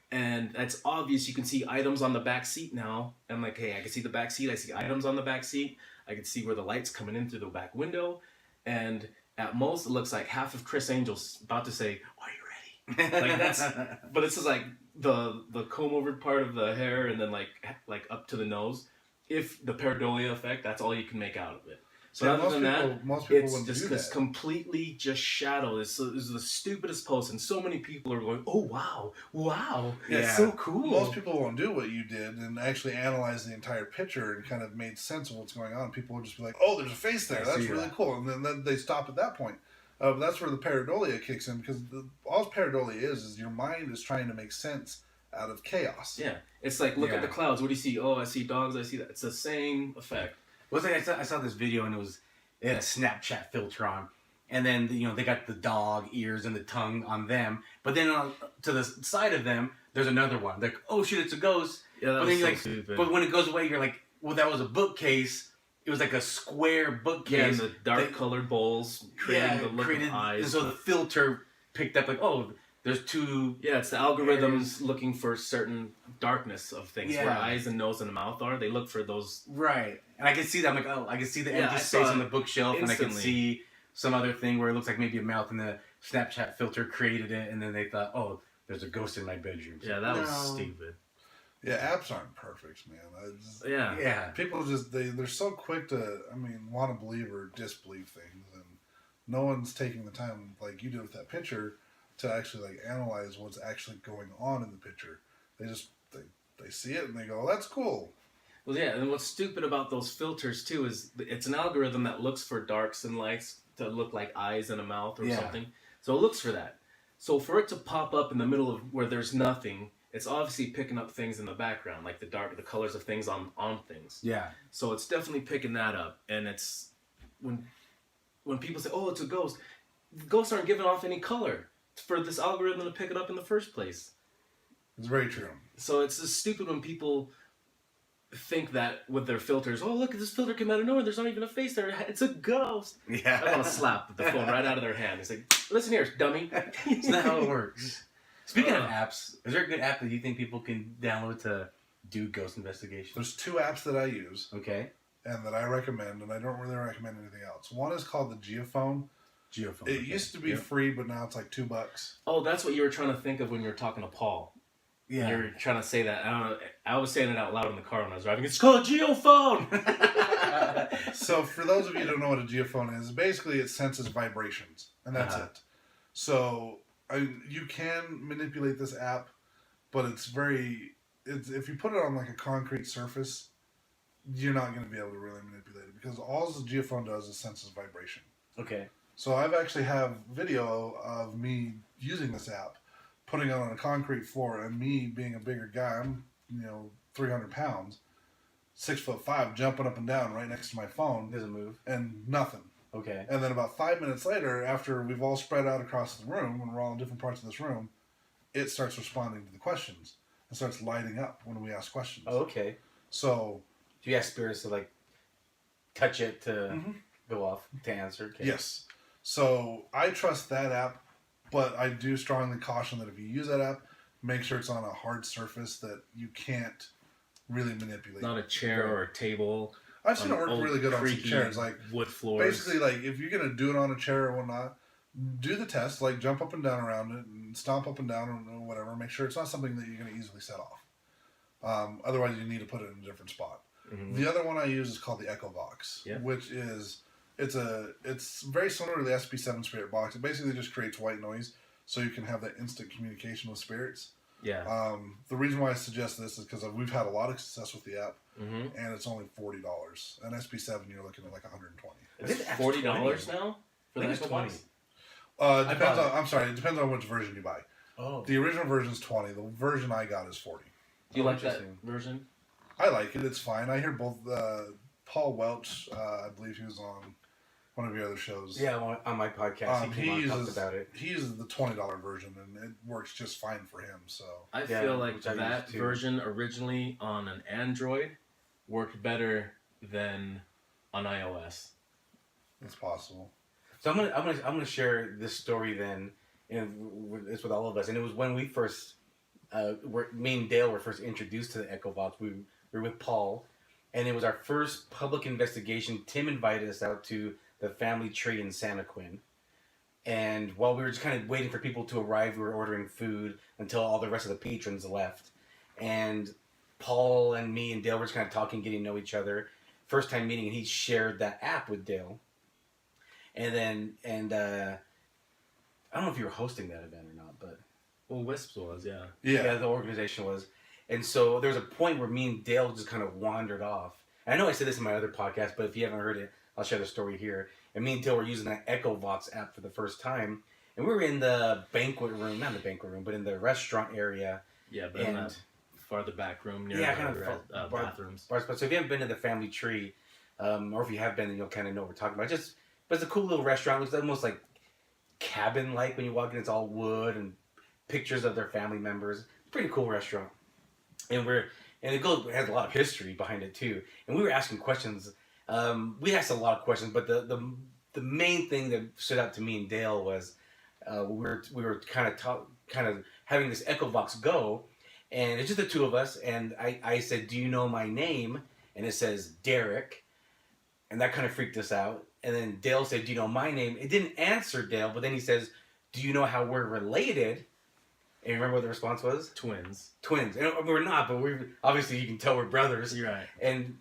and that's obvious. You can see items on the back seat now. I'm like, hey, I can see the back seat. I see items on the back seat. I can see where the light's coming in through the back window, and at most it looks like half of Chris Angel's about to say, "Are you ready?" Like that's, but it's just like the comb over part of the hair, and then like up to the nose. If the pareidolia effect, that's all you can make out of it. So other than that, it's just completely just shadow. This is the stupidest post, and so many people are going, "Oh wow, it's so cool." Most people won't do what you did and actually analyze the entire picture and kind of made sense of what's going on. People will just be like, "Oh, there's a face there. That's really cool," and then they stop at that point. But that's where the pareidolia kicks in, because all pareidolia is your mind is trying to make sense out of chaos. Yeah, it's like look at the clouds. What do you see? Oh, I see dogs. I see that. It's the same effect. Well, it's like I saw this video and it had a Snapchat filter on, and then they got the dog ears and the tongue on them, but then to the side of them there's another one. Like, oh shit, it's a ghost. Yeah, that but was then so stupid. But when it goes away, you're like, well, that was a bookcase. It was like a square bookcase. Yeah, and the dark colored bowls creating the look of eyes. And so the filter picked up like, oh, there's two. Yeah, it's the algorithms looking for certain darkness of things. Where eyes and nose and mouth are, they look for those. Right, and I can see that. I'm like, oh, I can see the empty space on the bookshelf, instantly. and I can see some other thing where it looks like maybe a mouth, and the Snapchat filter created it, and then they thought, oh, there's a ghost in my bedroom. Yeah, that was stupid. Yeah, apps aren't perfect, man. Yeah. People just they're so quick to want to believe or disbelieve things, and no one's taking the time like you did with that picture to actually like analyze what's actually going on in the picture. They just they see it and they go, oh, "That's cool." Well, yeah, and what's stupid about those filters too is it's an algorithm that looks for darks and lights to look like eyes and a mouth or something. So it looks for that. So for it to pop up in the middle of where there's nothing, it's obviously picking up things in the background, like the colors of things on things. Yeah. So it's definitely picking that up, and it's when people say, "Oh, it's a ghost," ghosts aren't giving off any color for this algorithm to pick it up in the first place. It's very true. So it's just stupid when people think that with their filters, "Oh, look, this filter came out of nowhere. There's not even a face there. It's a ghost." Yeah. I want to slap the phone right out of their hand. It's like, "Listen here, dummy." It's not how it works. Speaking of apps, is there a good app that you think people can download to do ghost investigations? There's 2 apps that I use. Okay. And that I recommend, and I don't really recommend anything else. One is called the Geophone. It used to be free, but now it's like $2. Oh, that's what you were trying to think of when you were talking to Paul. Yeah. You were trying to say that. I don't know. I was saying it out loud in the car when I was driving. It's called a geophone! So for those of you who don't know what a geophone is, basically it senses vibrations, and that's it. So you can manipulate this app, but if you put it on like a concrete surface, you're not going to be able to really manipulate it because all the geophone does is senses vibration. Okay. So I've actually have video of me using this app, putting it on a concrete floor, and me being a bigger guy, I'm 300 pounds, 6'5", jumping up and down right next to my phone. Doesn't move. And nothing. Okay. And then about 5 minutes later, after we've all spread out across the room, and we're all in different parts of this room, it starts responding to the questions and starts lighting up when we ask questions. Oh, okay. So do you ask spirits to like touch it to go off to answer? Okay. Yes. So I trust that app, but I do strongly caution that if you use that app, make sure it's on a hard surface that you can't really manipulate. Not a chair or a table. I've seen it work really good on some chairs, like wood floors. Basically, like if you're gonna do it on a chair or whatnot, do the test, like jump up and down around it and stomp up and down or whatever. Make sure it's not something that you're gonna easily set off. Otherwise, you need to put it in a different spot. Mm-hmm. The other one I use is called the EchoVox, which is it's very similar to the SP7 Spirit Box. It basically just creates white noise, so you can have that instant communication with spirits. Yeah. The reason why I suggest this is because we've had a lot of success with the app, and it's only $40. An SP7, you're looking at like $120. It's $40 now for the EchoVox? It depends on which version you buy. Oh. The original version is $20. The version I got is $40. Do you like that version? I like it. It's fine. I hear both. Paul Welch, I believe he was on one of your other shows. Yeah, on my podcast. He talked about it. He uses the $20 version, and it works just fine for him. So I feel like that version originally on an Android worked better than on iOS. It's possible. So I'm gonna share this story then, and it's with all of us. And it was when we first, me and Dale were first introduced to the EchoVox. We were with Paul, and it was our first public investigation. Tim invited us out to the family tree in Santa Quin. And while we were just kind of waiting for people to arrive, we were ordering food until all the rest of the patrons left. And Paul and me and Dale were just kind of talking, getting to know each other. First time meeting, and he shared that app with Dale. And then, I don't know if you were hosting that event or not, but... Well, WISPS was, yeah. Yeah, the organization was. And so there was a point where me and Dale just kind of wandered off. And I know I said this in my other podcast, but if you haven't heard it, I'll share the story here. And me and Dale were using that EchoVox app for the first time. And we were in the banquet room, not the banquet room, but in the restaurant area. Yeah, but in that farther back room near the bathrooms. So if you haven't been to the family tree, or if you have been, you'll kind of know what we're talking about. But it's a cool little restaurant. It looks almost like cabin-like when you walk in. It's all wood and pictures of their family members. Pretty cool restaurant. And it has a lot of history behind it too. And we were asking questions. We asked a lot of questions, but the main thing that stood out to me and Dale was we were kind of having this EchoVox go, and it's just the two of us. And I said, "Do you know my name?" And it says Derek, and that kind of freaked us out. And then Dale said, "Do you know my name?" It didn't answer Dale, but then he says, "Do you know how we're related?" And you remember what the response was? Twins. Twins. And we're not, but we're obviously you can tell we're brothers. You're right. And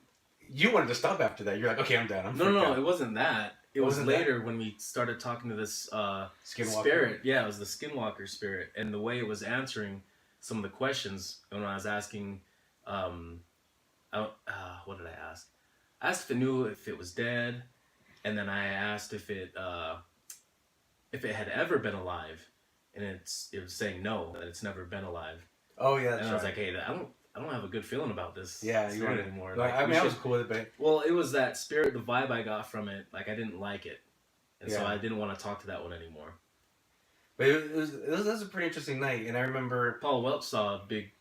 you wanted to stop after that. You're like, okay, I'm done. No, it wasn't that. It was Wasn't later when we started talking to this Skinwalker? spirit. Yeah, it was the Skinwalker spirit, and the way it was answering some of the questions when I was asking, what did I ask? I asked if it knew if it was dead, and then I asked if it had ever been alive, and it was saying no, that it's never been alive. Oh yeah, that's and I was like, hey, I don't have a good feeling about this. Yeah, spirit anymore. Like, I mean, I was cool with it, but well, it was that spirit, the vibe I got from it. Like I didn't like it, and so Yeah. I didn't want to talk to that one anymore. but it was a pretty interesting night, and I remember. Paul Welch saw a big,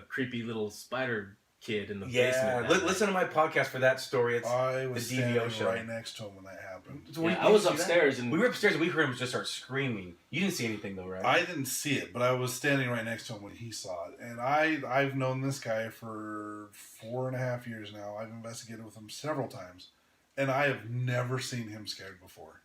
creepy little spider kid in the Yeah, basement. that listen to my podcast for that story. It's I was the DVO standing Show. right next to him when that happened. So night. we- Yeah, I was did you see upstairs that? and We were upstairs and we heard him just start screaming. You didn't see anything though, right? I didn't see it, but I was standing right next to him when he saw it. And I've known this guy for 4.5 years now. I've investigated with him several times, and I have never seen him scared before.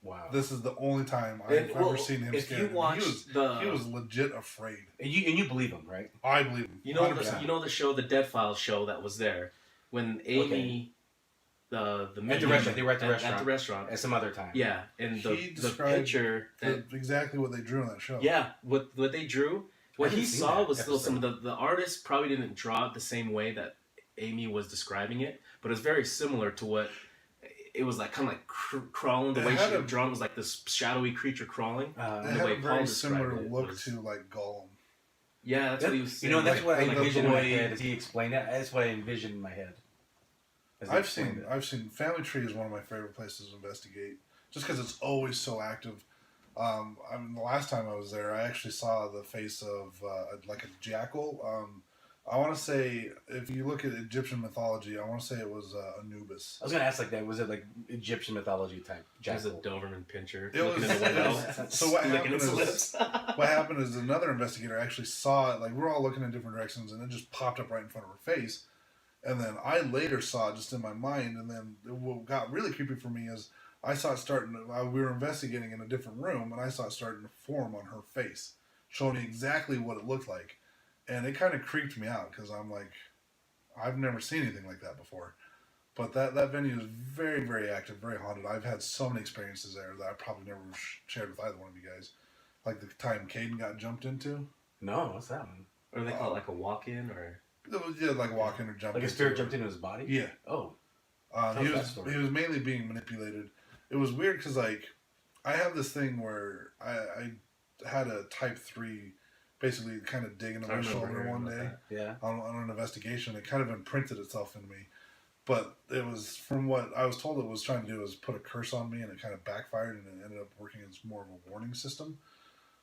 Wow. This is the only time I've ever seen him if scared. you And watched he was legit afraid. And you believe him, right? I believe him. you know 100%. the show, the Dead Files show that was there when Amy, the At the restaurant, they were at the at the restaurant. At some other time. Yeah, and He the described picture that exactly what they drew in that show. yeah, what they drew, what haven't he seen saw that was still some episode. of the artists probably didn't draw it the same way that Amy was describing it, but it was very similar to what it was like, kind of like crawling. The It way had she a- had drawn was like this shadowy creature crawling. It the had way a very Paul similar described it look was- to like Gollum. Yeah, that's what he was saying. You know, that's Like, what I the envisioned in my boy- head as he explained it. That's what I envisioned in my head. as he explained it. I've seen Family Tree is one of my favorite places to investigate, just because it's always so active. I mean, the last time I was there, I actually saw the face of like a jackal. I want to say, if you look at Egyptian mythology, I want to say it was Anubis. I was gonna ask like that. Was it like Egyptian mythology type? There's a Jackal? Doberman pincher It looking was- in the it window. was- so what licking happened its is- lips. What happened is another investigator actually saw it. Like, we're all looking in different directions, and it just popped up right in front of her face. And then I later saw it just in my mind, and then what got really creepy for me is I saw it starting. We were investigating in a different room, and I saw it starting to form on her face, showing me exactly what it looked like, and it kind of creeped me out because I'm like, I've never seen anything like that before. But that venue is very, very active, very haunted. I've had so many experiences there that I probably never shared with either one of you guys. Like the time Caden got jumped into. No, what's that one? Or do they call it like a walk-in, or It was, yeah, like walking or jumping. Like a spirit jumped into his body? Yeah. Oh. He Tell us that was story. he was mainly being manipulated. It was weird because like I have this thing where I had a type 3 basically kind of dig into I my remember shoulder hearing one about day that. Yeah. on an investigation. It kind of imprinted itself in me. But it was, from what I was told it was trying to do, was put a curse on me, and it kind of backfired, and it ended up working as more of a warning system.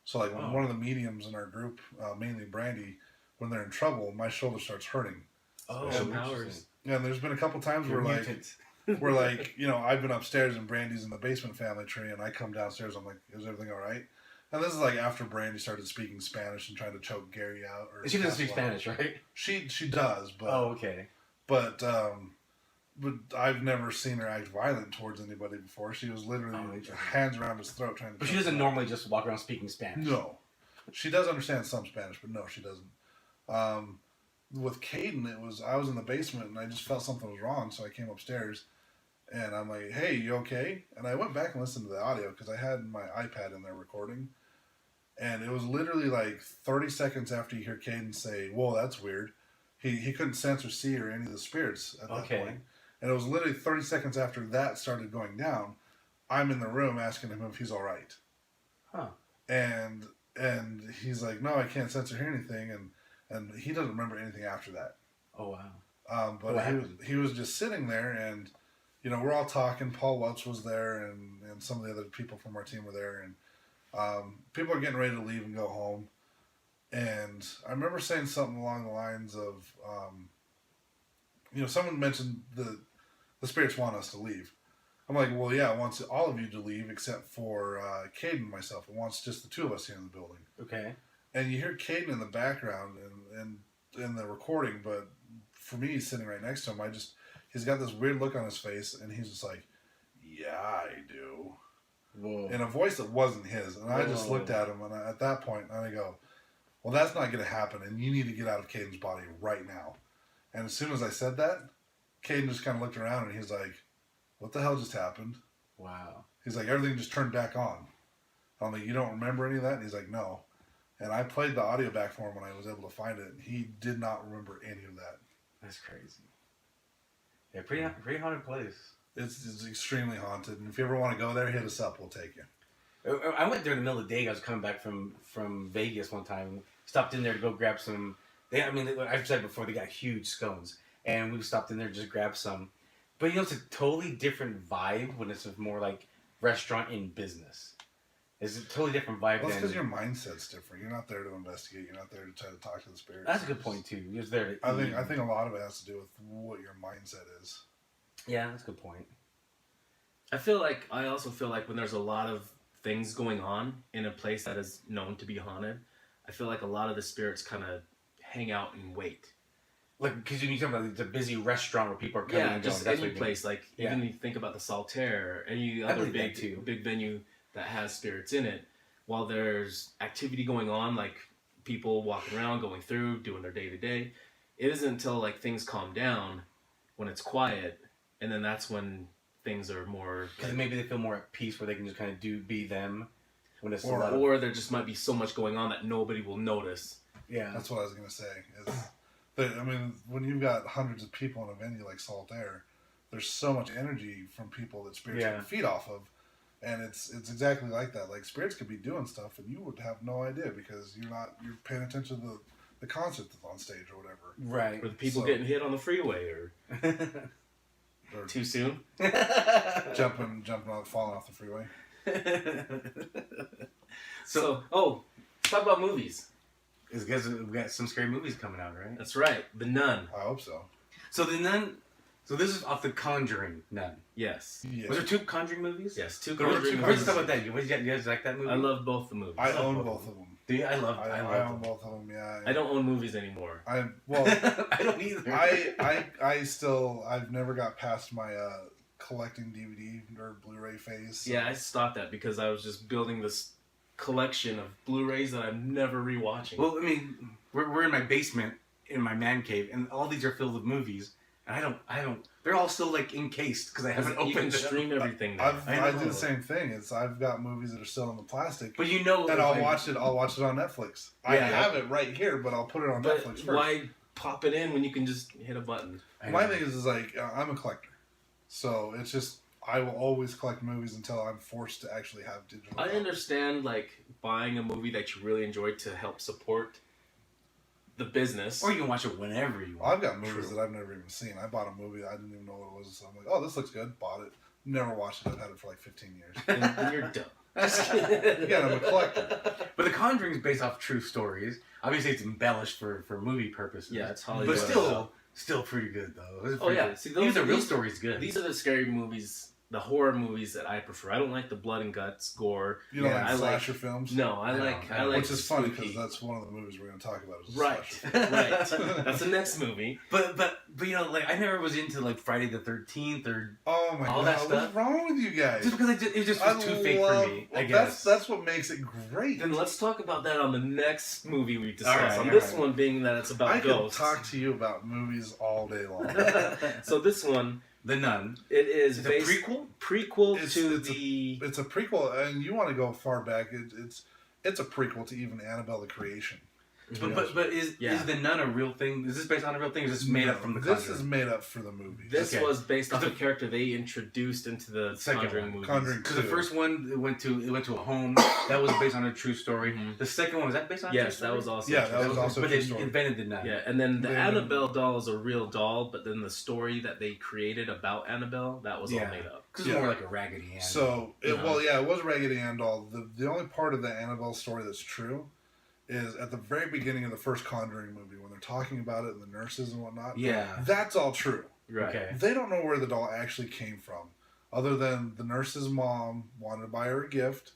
So like when Oh. one of the mediums in our group, mainly Brandy, when they're in trouble, my shoulder starts hurting. Oh, Special interesting. powers. Yeah, and there's been a couple times You're where a like mutant. where like, you know, I've been upstairs and Brandy's in the basement family tree, and I come downstairs, I'm like, is everything all right? And this is like after Brandy started speaking Spanish and trying to choke Gary out. Or She doesn't speak Castle out. Spanish, right? She does, but Oh, okay. but I've never seen her act violent towards anybody before. She was literally Oh, interesting. hands around his throat trying to. But she choke doesn't him out. normally just walk around speaking Spanish. No, she does understand some Spanish, but no, she doesn't. With Caden, I was in the basement and I just felt something was wrong, so I came upstairs, and I'm like, "Hey, you okay?" And I went back and listened to the audio because I had my iPad in there recording, and it was literally like 30 seconds after you hear Caden say, "Whoa, that's weird." He couldn't sense or see or any of the spirits at that Okay. point. And it was literally 30 seconds after that started going down, I'm in the room asking him if he's all right. Huh. And he's like, "No, I can't sense or hear anything," and he doesn't remember anything after that. Oh, wow. But What he happened? was just sitting there, and you know, we're all talking. Paul Welch was there, and some of the other people from our team were there, and people are getting ready to leave and go home. And I remember saying something along the lines of, you know, someone mentioned the spirits want us to leave. I'm like, well, yeah, it wants all of you to leave except for Caden and myself. It wants just the two of us here in the building. Okay. And you hear Caden in the background and in the recording, but for me, he's sitting right next to him. He's got this weird look on his face, and he's just like, "Yeah, I do," Whoa. in a voice that wasn't his. And I just Whoa. looked at him, and at that point, I go, well, that's not going to happen, and you need to get out of Caden's body right now. And as soon as I said that, Caden just kind of looked around, and he's like, what the hell just happened? Wow. He's like, everything just turned back on. I'm like, you don't remember any of that? And he's like, no. And I played the audio back for him when I was able to find it, and he did not remember any of that. That's crazy. Yeah, pretty haunted place. It's extremely haunted, and if you ever want to go there, hit us up. We'll take you. I went there in the middle of the day. I was coming back from Vegas one time. Stopped in there to go grab some. I've said before, they got huge scones, and we stopped in there to just grab some. But it's a totally different vibe when it's more like restaurant in business. It's a totally different vibe. Well, it's than because your mindset's different. You're not there to investigate. You're not there to try to talk to the spirits. That's a good point too. You're just there to eat. I think a lot of it has to do with what your mindset is. Yeah, that's a good point. I also feel like when there's a lot of things going on in a place that is known to be haunted, I feel like a lot of the spirits kind of hang out and wait. Like, because you talk about it's a busy restaurant where people are coming and going. Just That's any what place. Like, even you think about the Saltaire, any other big venue that has spirits in it, while there's activity going on, like people walking around, going through, doing their day-to-day, it isn't until, like, things calm down, when it's quiet, and then that's when things are more... Because maybe they feel more at peace where they can just kind of be them. When it's or there just might be so much going on that nobody will notice. Yeah. That's what I was going to say. When you've got hundreds of people in a venue like Saltaire, there's so much energy from people that spirits can feed off of. And it's exactly like that. Like, spirits could be doing stuff and you would have no idea because you're paying attention to the concert that's on stage or whatever. Right. Or the people getting hit on the freeway or too soon. jumping on, falling off the freeway. So, let's talk about movies. It's because we've got some scary movies coming out, right? That's right. The Nun. I hope so. So The Nun... So this is off The Conjuring, Nun. Yes. Yeah. Was there 2 Conjuring movies? Yes, 2 Conjuring movies. Let's talk about that. You guys like that movie? I love both the movies. I own both of them. Do you? I I love own both of them, yeah. I don't own movies anymore. I don't either. I've never got past my collecting DVD or Blu-ray phase. So. Yeah, I stopped that because I was just building this collection of Blu-rays that I'm never rewatching. Well, I mean, we're in my basement in my man cave, and all these are filled with movies, and I don't. They're all still like encased because I haven't opened. You can stream everything now. I do the same thing. I've got movies that are still in the plastic. But and I'll watch it on Netflix. I have it right here, but I'll put it on Netflix first. Why pop it in when you can just hit a button? My thing is like I'm a collector, so it's just I will always collect movies until I'm forced to actually have digital. I understand like buying a movie that you really enjoyed to help support the business, or you can watch it whenever you want. I've got movies that I've never even seen. I bought a movie I didn't even know what it was, so I'm like, oh, this looks good. Bought it. Never watched it. I've had it for like 15 years. and you're dumb. Again, I'm a collector. But The Conjuring is based off true stories. Obviously, it's embellished for movie purposes. Yeah, it's Hollywood. But still pretty good though. Good. See, these are real stories. Good. These are the scary movies. The horror movies that I prefer. I don't like the blood and guts, gore. You don't like slasher films? No, I like. Which is funny because that's one of the movies we're going to talk about. Is right. That's the next movie. But like I never was into like Friday the 13th or all God, that stuff. What's wrong with you guys? Just because it just was too fake for me. I guess that's what makes it great. Then let's talk about that on the next movie we discuss. Right, this one being that it's about ghosts. I could talk to you about movies all day long. So this one. The Nun. It is a prequel. It's a prequel, and you want to go far back. It's a prequel to even Annabelle the Creation. But is The Nun a real thing? Is this based on a real thing? Or is this made up from the Conjuring? This is made up for the movie. This was based off a character they introduced into the Conjuring movies. Because the first one it went to a home that was based on a true story. Mm-hmm. The second one was that based on a true story? That was also that was also. But they invented the Nun. Yeah, and then the Annabelle doll is a real doll, but then the story that they created about Annabelle that was all made up. Because it's more like a Raggedy Ann. So it was a Raggedy Ann doll. The only part of the Annabelle story that's true is at the very beginning of the first Conjuring movie when they're talking about it and the nurses and whatnot. Yeah. That's all true. Right. Okay. They don't know where the doll actually came from, other than the nurse's mom wanted to buy her a gift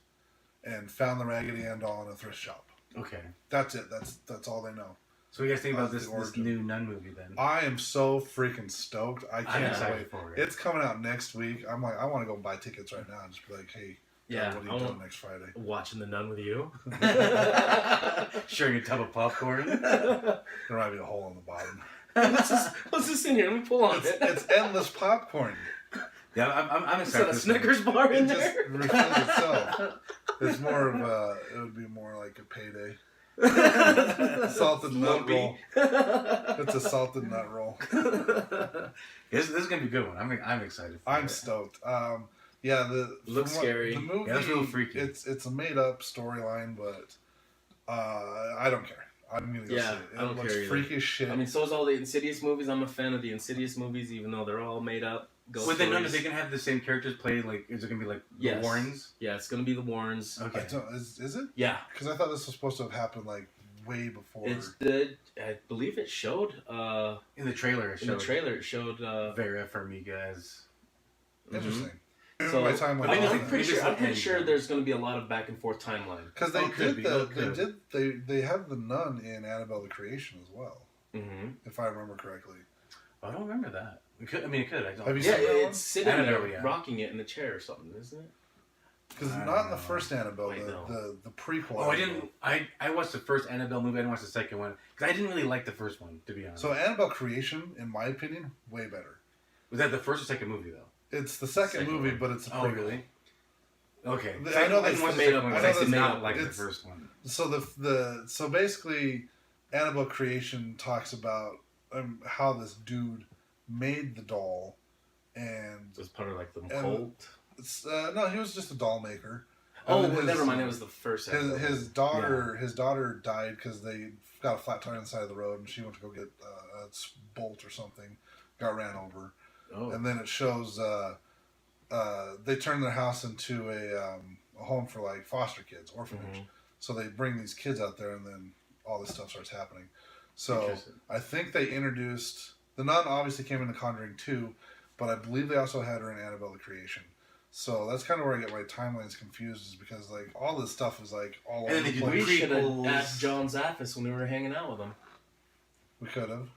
and found the Raggedy Ann doll in a thrift shop. Okay. That's it. That's all they know. So what do you guys think about this new Nun movie then? I am so freaking stoked. I can't wait for it. It's coming out next week. I'm like, I want to go buy tickets right now and just be like, hey, Yeah, what are you doing next Friday? Watching The Nun with you. Sharing a tub of popcorn. There might be a hole in the bottom. What's this in here? Let me pull on it. It's endless popcorn. Yeah, I'm Is that excited. a Snickers bar in It just there? refills itself. It's more of a. It would be more like a payday. Salted nut Lumpy. roll. It's a salted nut roll. This is gonna be a good one. I'm excited. I'm stoked. Yeah, Looks scary. The movie, Yeah, that's real freaky. It's a made up storyline, but I don't care. I'm gonna go see it. I don't looks care either. freaky as shit. I mean, so is all the Insidious movies. I'm a fan of the Insidious movies, even though they're all made up. Ghost With the Nun, stories. are they gonna have the same characters play? Like, is it gonna be like Yes. the Warrens? Yeah, it's gonna be the Warrens. Okay. Is it? Yeah, Because I thought this was supposed to have happened like way before. I believe it showed In the trailer, it in showed the trailer. It showed. Vera Farmiga as. Interesting. So My time went I know, on I'm that. pretty Maybe sure it's there's going to be a lot of back and forth timeline. Because they Oh, could did be. Oh, could. they had the nun in Annabelle the Creation as well, Mm-hmm. if I remember correctly. I don't remember that. It could. I mean, it could. I don't. Have you Yeah, seen that one? it's sitting Annabelle, there yeah. rocking it in the chair or something, isn't it? Because I not don't in the know. first Annabelle, Wait, no. the prequel. Oh, I Annabelle. didn't. I watched the first Annabelle movie. I didn't watch the second one because I didn't really like the first one, to be honest. So Annabelle Creation, in my opinion, way better. Was that the first or second movie though? It's the second Second movie, one. but it's a prequel. Oh, really? Okay. I know that's didn't watch the the made second up one one. because I I know did not that's- like the it's- first one. So so basically, Annabelle Creation talks about how this dude made the doll, and It was part of like the And- cult. no, he was just a doll maker. Oh, And then well, never mind. It was the first. His daughter died because they got a flat tire on the side of the road, and she went to go get a bolt or something, got ran over, Oh. and then it shows they turn their house into a home for like foster kids, orphanage. Mhm. So they bring these kids out there, and then all this stuff starts happening. So Interesting. I think they introduced the nun. Obviously came in The Conjuring 2, but I believe they also had her in Annabelle the Creation. So that's kind of where I get my timelines confused, is because like all this stuff is like all And over then the they do place. We should have prequels. asked John Zaffis when we were hanging out with him. We could have.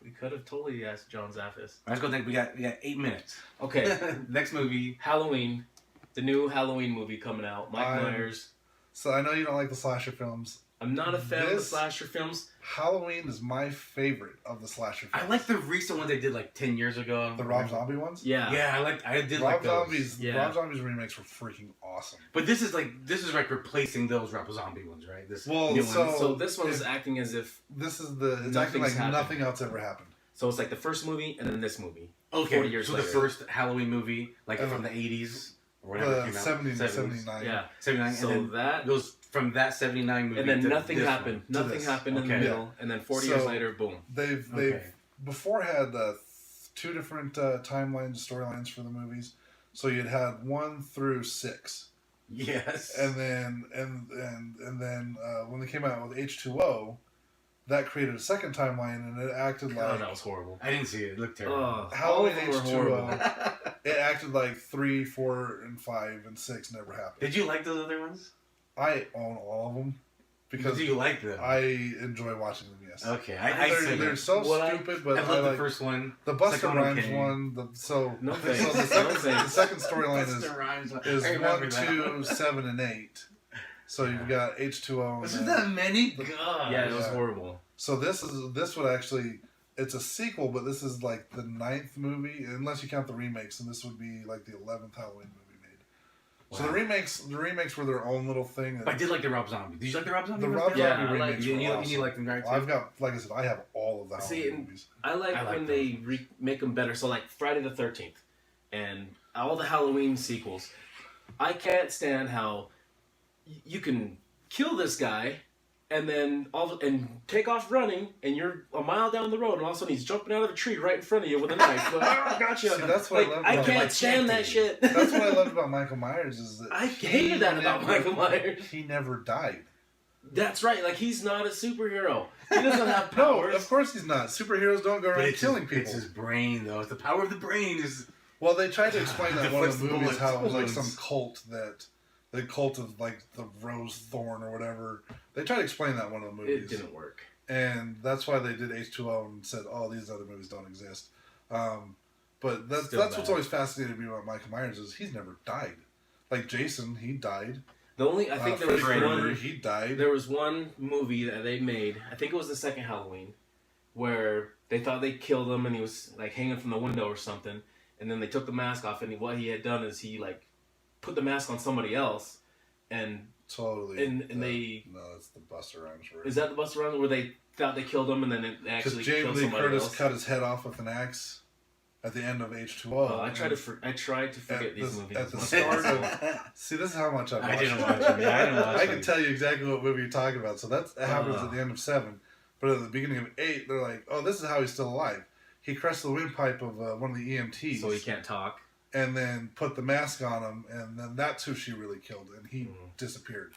We could have totally asked John Zaffis. Let's go. We got 8 minutes. Okay, Next movie. Halloween, the new Halloween movie coming out. Mike I'm- Myers. So I know you don't like the slasher films. I'm not a fan of the This- slasher films. Halloween is my favorite of the slasher films. I like the recent one they did like 10 years ago. the Rob Zombie ones. Yeah. Yeah, I did Rob like those. Zombie's Yeah. Rob Zombie's remakes were freaking awesome. But this is like replacing those Rob Zombie ones, right? This Well, new so- one. So this one's If- acting as if This is it's acting like Nothing's happened. nothing else ever happened. so it's like the first movie and then this movie. Okay, 40 years so later. the first Halloween movie, like And from the 80s or whatever The came out. 70, 70s. 79. Yeah. 79, So and then that goes from that 79 movie and then to nothing this happened. one. Nothing this. happened in the Okay. middle, and then 40 So- years later, boom. They've Okay. before had two different timelines, storylines for the movies. So you'd had 1 through 6, Yes. and then when they came out with H2O, that created a second timeline, and it acted God, like that was horrible. I didn't see it. It looked terrible. All Halloween of them were H2O. horrible. It acted like 3, 4, and 5, and 6 never happened. Did you like those other ones? I own all of them because Do you like them? I enjoy watching them. Yes. Okay, I see they're it. so What I- stupid, but I I love the like first one. the Busta second one Rhymes okay. one. No so thanks. the No second, thanks. the second storyline Busta Rhymes. is I remember 1, that. 2, 7, and 8. So you've got H2O. Wasn't and that then- many? God. Yeah, it was Yeah. horrible. So this would actually, it's a sequel, but this is like the 9th movie, unless you count the remakes, and this would be like the 11th Halloween movie made. So Wow. the remakes were their own little thing. But I did like the Rob Zombie. Did you like the Rob Zombie? The ones? Rob Yeah, Zombie I like- remakes You, were you, awesome. you like them, right? Too? I've got, like I said, I have all of the See, Halloween and- movies. I like when they make them better. So like Friday the 13th and all the Halloween sequels. I can't stand how you can kill this guy and then and take off running, and you're a mile down the road, and all of a sudden he's jumping out of a tree right in front of you with a knife. Like, oh, gotcha. See, that's what I Like, love I about can't Mike stand that Machete. shit. That's what I loved about Michael Myers is that I hated that about Michael Myers. He never died. That's right. Like, he's not a superhero. He doesn't have No, powers. of course he's not. Superheroes don't go But around it's killing his, people. It's his brain, though. It's the power of the brain. Is Well, they tried to explain that in one of the Deflects movies how it was like bullets. some cult the cult of like the Rose Thorn or whatever. They tried to explain that in one of the It movies. didn't work. And that's why they did H2O and said, "Oh, these other movies don't exist." But that's Still what's bad. always fascinated me about Michael Myers is he's never died. Like Jason, he died. The only I think there was one. He died. There was one movie that they made. I think it was the second Halloween, where they thought they killed him and he was like hanging from the window or something. And then they took the mask off, and what he had done is he like put the mask on somebody else, and totally. And they no, it's the Busta Rhymes version. Is that the Busta Rhymes where they thought they killed him and then it actually killed somebody else? Because Jamie Lee Curtis cut his head off with an axe at the end of H2O. Oh, I tried to forget these movies. At the start of see, this is how much I've watched. I didn't watch them. Yeah, I didn't watch I can tell you exactly what movie you're talking about. So that happens at the end of 7, but at the beginning of 8, they're like, "Oh, this is how he's still alive." He crushed the windpipe of one of the EMTs, so he can't talk. And then put the mask on him, and then that's who she really killed, and he disappeared.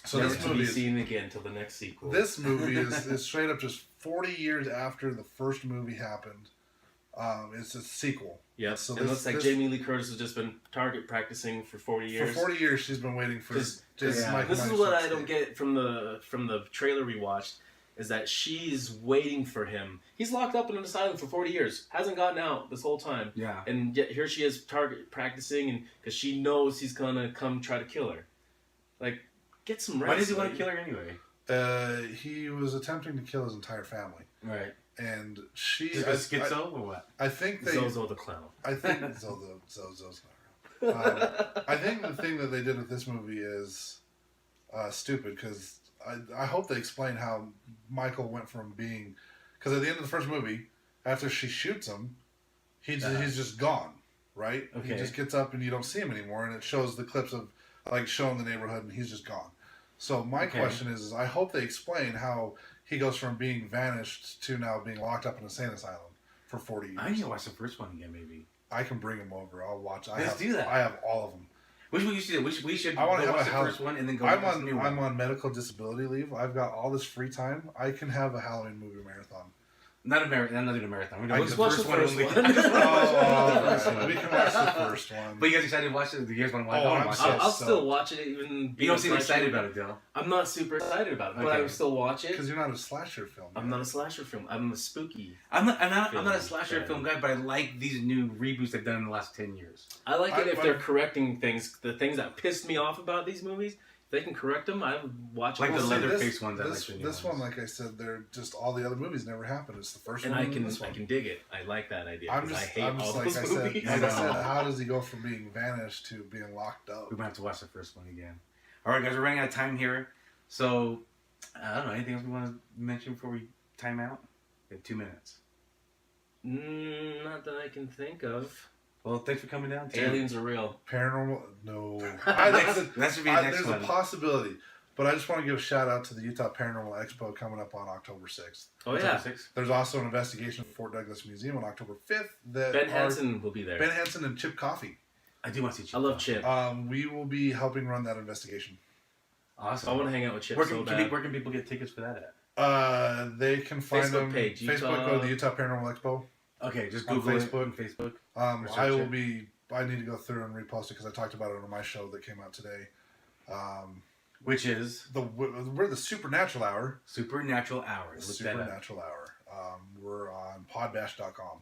So never this to movie be seen again till the next sequel. This movie is straight up just 40 years after the first movie happened. It's a sequel. Yeah, so it looks like Jamie Lee Curtis has just been target practicing for 40 years. For 40 years, she's been waiting for this. This is what I don't get from the trailer we watched. Is that she's waiting for him. He's locked up in an asylum for 40 years. Hasn't gotten out this whole time. Yeah. And yet here she is target practicing, and because she knows he's going to come try to kill her. Like, get some rest. Why does he want to kill her anyway? He was attempting to kill his entire family. Right. And she... Is it schizo or what? I think they... Zozo the clown. I think... Zozo's not real. I think the thing that they did with this movie is stupid, because... I hope they explain how Michael went from being... Because at the end of the first movie, after she shoots him, he's just gone, right? Okay. He just gets up and you don't see him anymore, and it shows the clips of, like, showing the neighborhood, and he's just gone. So my question is I hope they explain how he goes from being vanished to now being locked up in a insane asylum for 40 years. I need to watch the first one again, maybe. I can bring him over. I'll watch. Let's do that. I have all of them. Which we should do. We should I want to watch have the first one and then go I'm watch the new one. I'm on medical disability leave. I've got all this free time. I can have a Halloween movie marathon. Not a marathon. We're doing Let's the watch first the one. first only. one. We can watch the first one. But you guys excited to watch it? Do you guys want to watch it? I'm so I'll still watch it even... You don't seem excited about it, though. I'm not super excited about it, but I will still watch it. Because you're not a slasher film. I'm not a slasher film. I'm a spooky. I'm not a slasher film guy, but I like these new reboots they've done in the last 10 years. I like it if they're correcting things, the things that pissed me off about these movies. If they can correct them, I would watch like them. the Leatherface ones. This one, like I said, they're just all the other movies never happened. It's the first and one. I can dig it. I like that idea. I'm just I hate all like those movies. Like I said, how does he go from being vanished to being locked up? We might have to watch the first one again. All right, guys, we're running out of time here. So, I don't know, anything else we want to mention before we time out? We have 2 minutes. Not that I can think of. Well, thanks for coming down. Aliens are real. Paranormal? No. That should be the next there's one. a possibility. But I just want to give a shout out to the Utah Paranormal Expo coming up on October 6th. Oh, yeah. There's also an investigation at Fort Douglas Museum on October 5th. Ben Hansen will be there. Ben Hansen and Chip Coffey. I do want to see Chip. I love Chip. We will be helping run that investigation. Awesome. I want to hang out with Chip where so can bad. Where can people get tickets for that at? They can find Facebook them. page, Facebook, go to the Utah Paranormal Expo. Okay, just on Google Facebook. it on Facebook. I will be. I need to go through and repost it because I talked about it on my show that came out today. Which is we're the Supernatural Hour. Supernatural Hours. Supernatural Hour. We're on podbash.com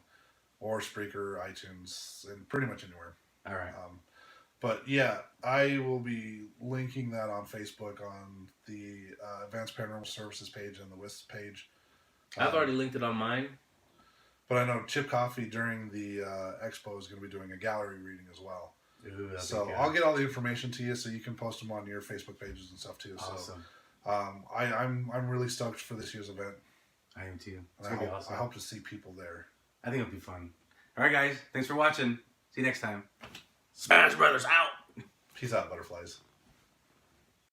or Spreaker, iTunes, and pretty much anywhere. All right. But yeah, I will be linking that on Facebook on the Advanced Paranormal Services page and the WISPS page. I've already linked it on mine. But I know Chip Coffey during the expo is going to be doing a gallery reading as well. Ooh, so I'll get all the information to you so you can post them on your Facebook pages and stuff too. Awesome. So I'm really stoked for this year's event. I am too. It's going to be awesome. I hope to see people there. I think it'll be fun. All right, guys. Thanks for watching. See you next time. Spanish Brothers out. Peace out, butterflies.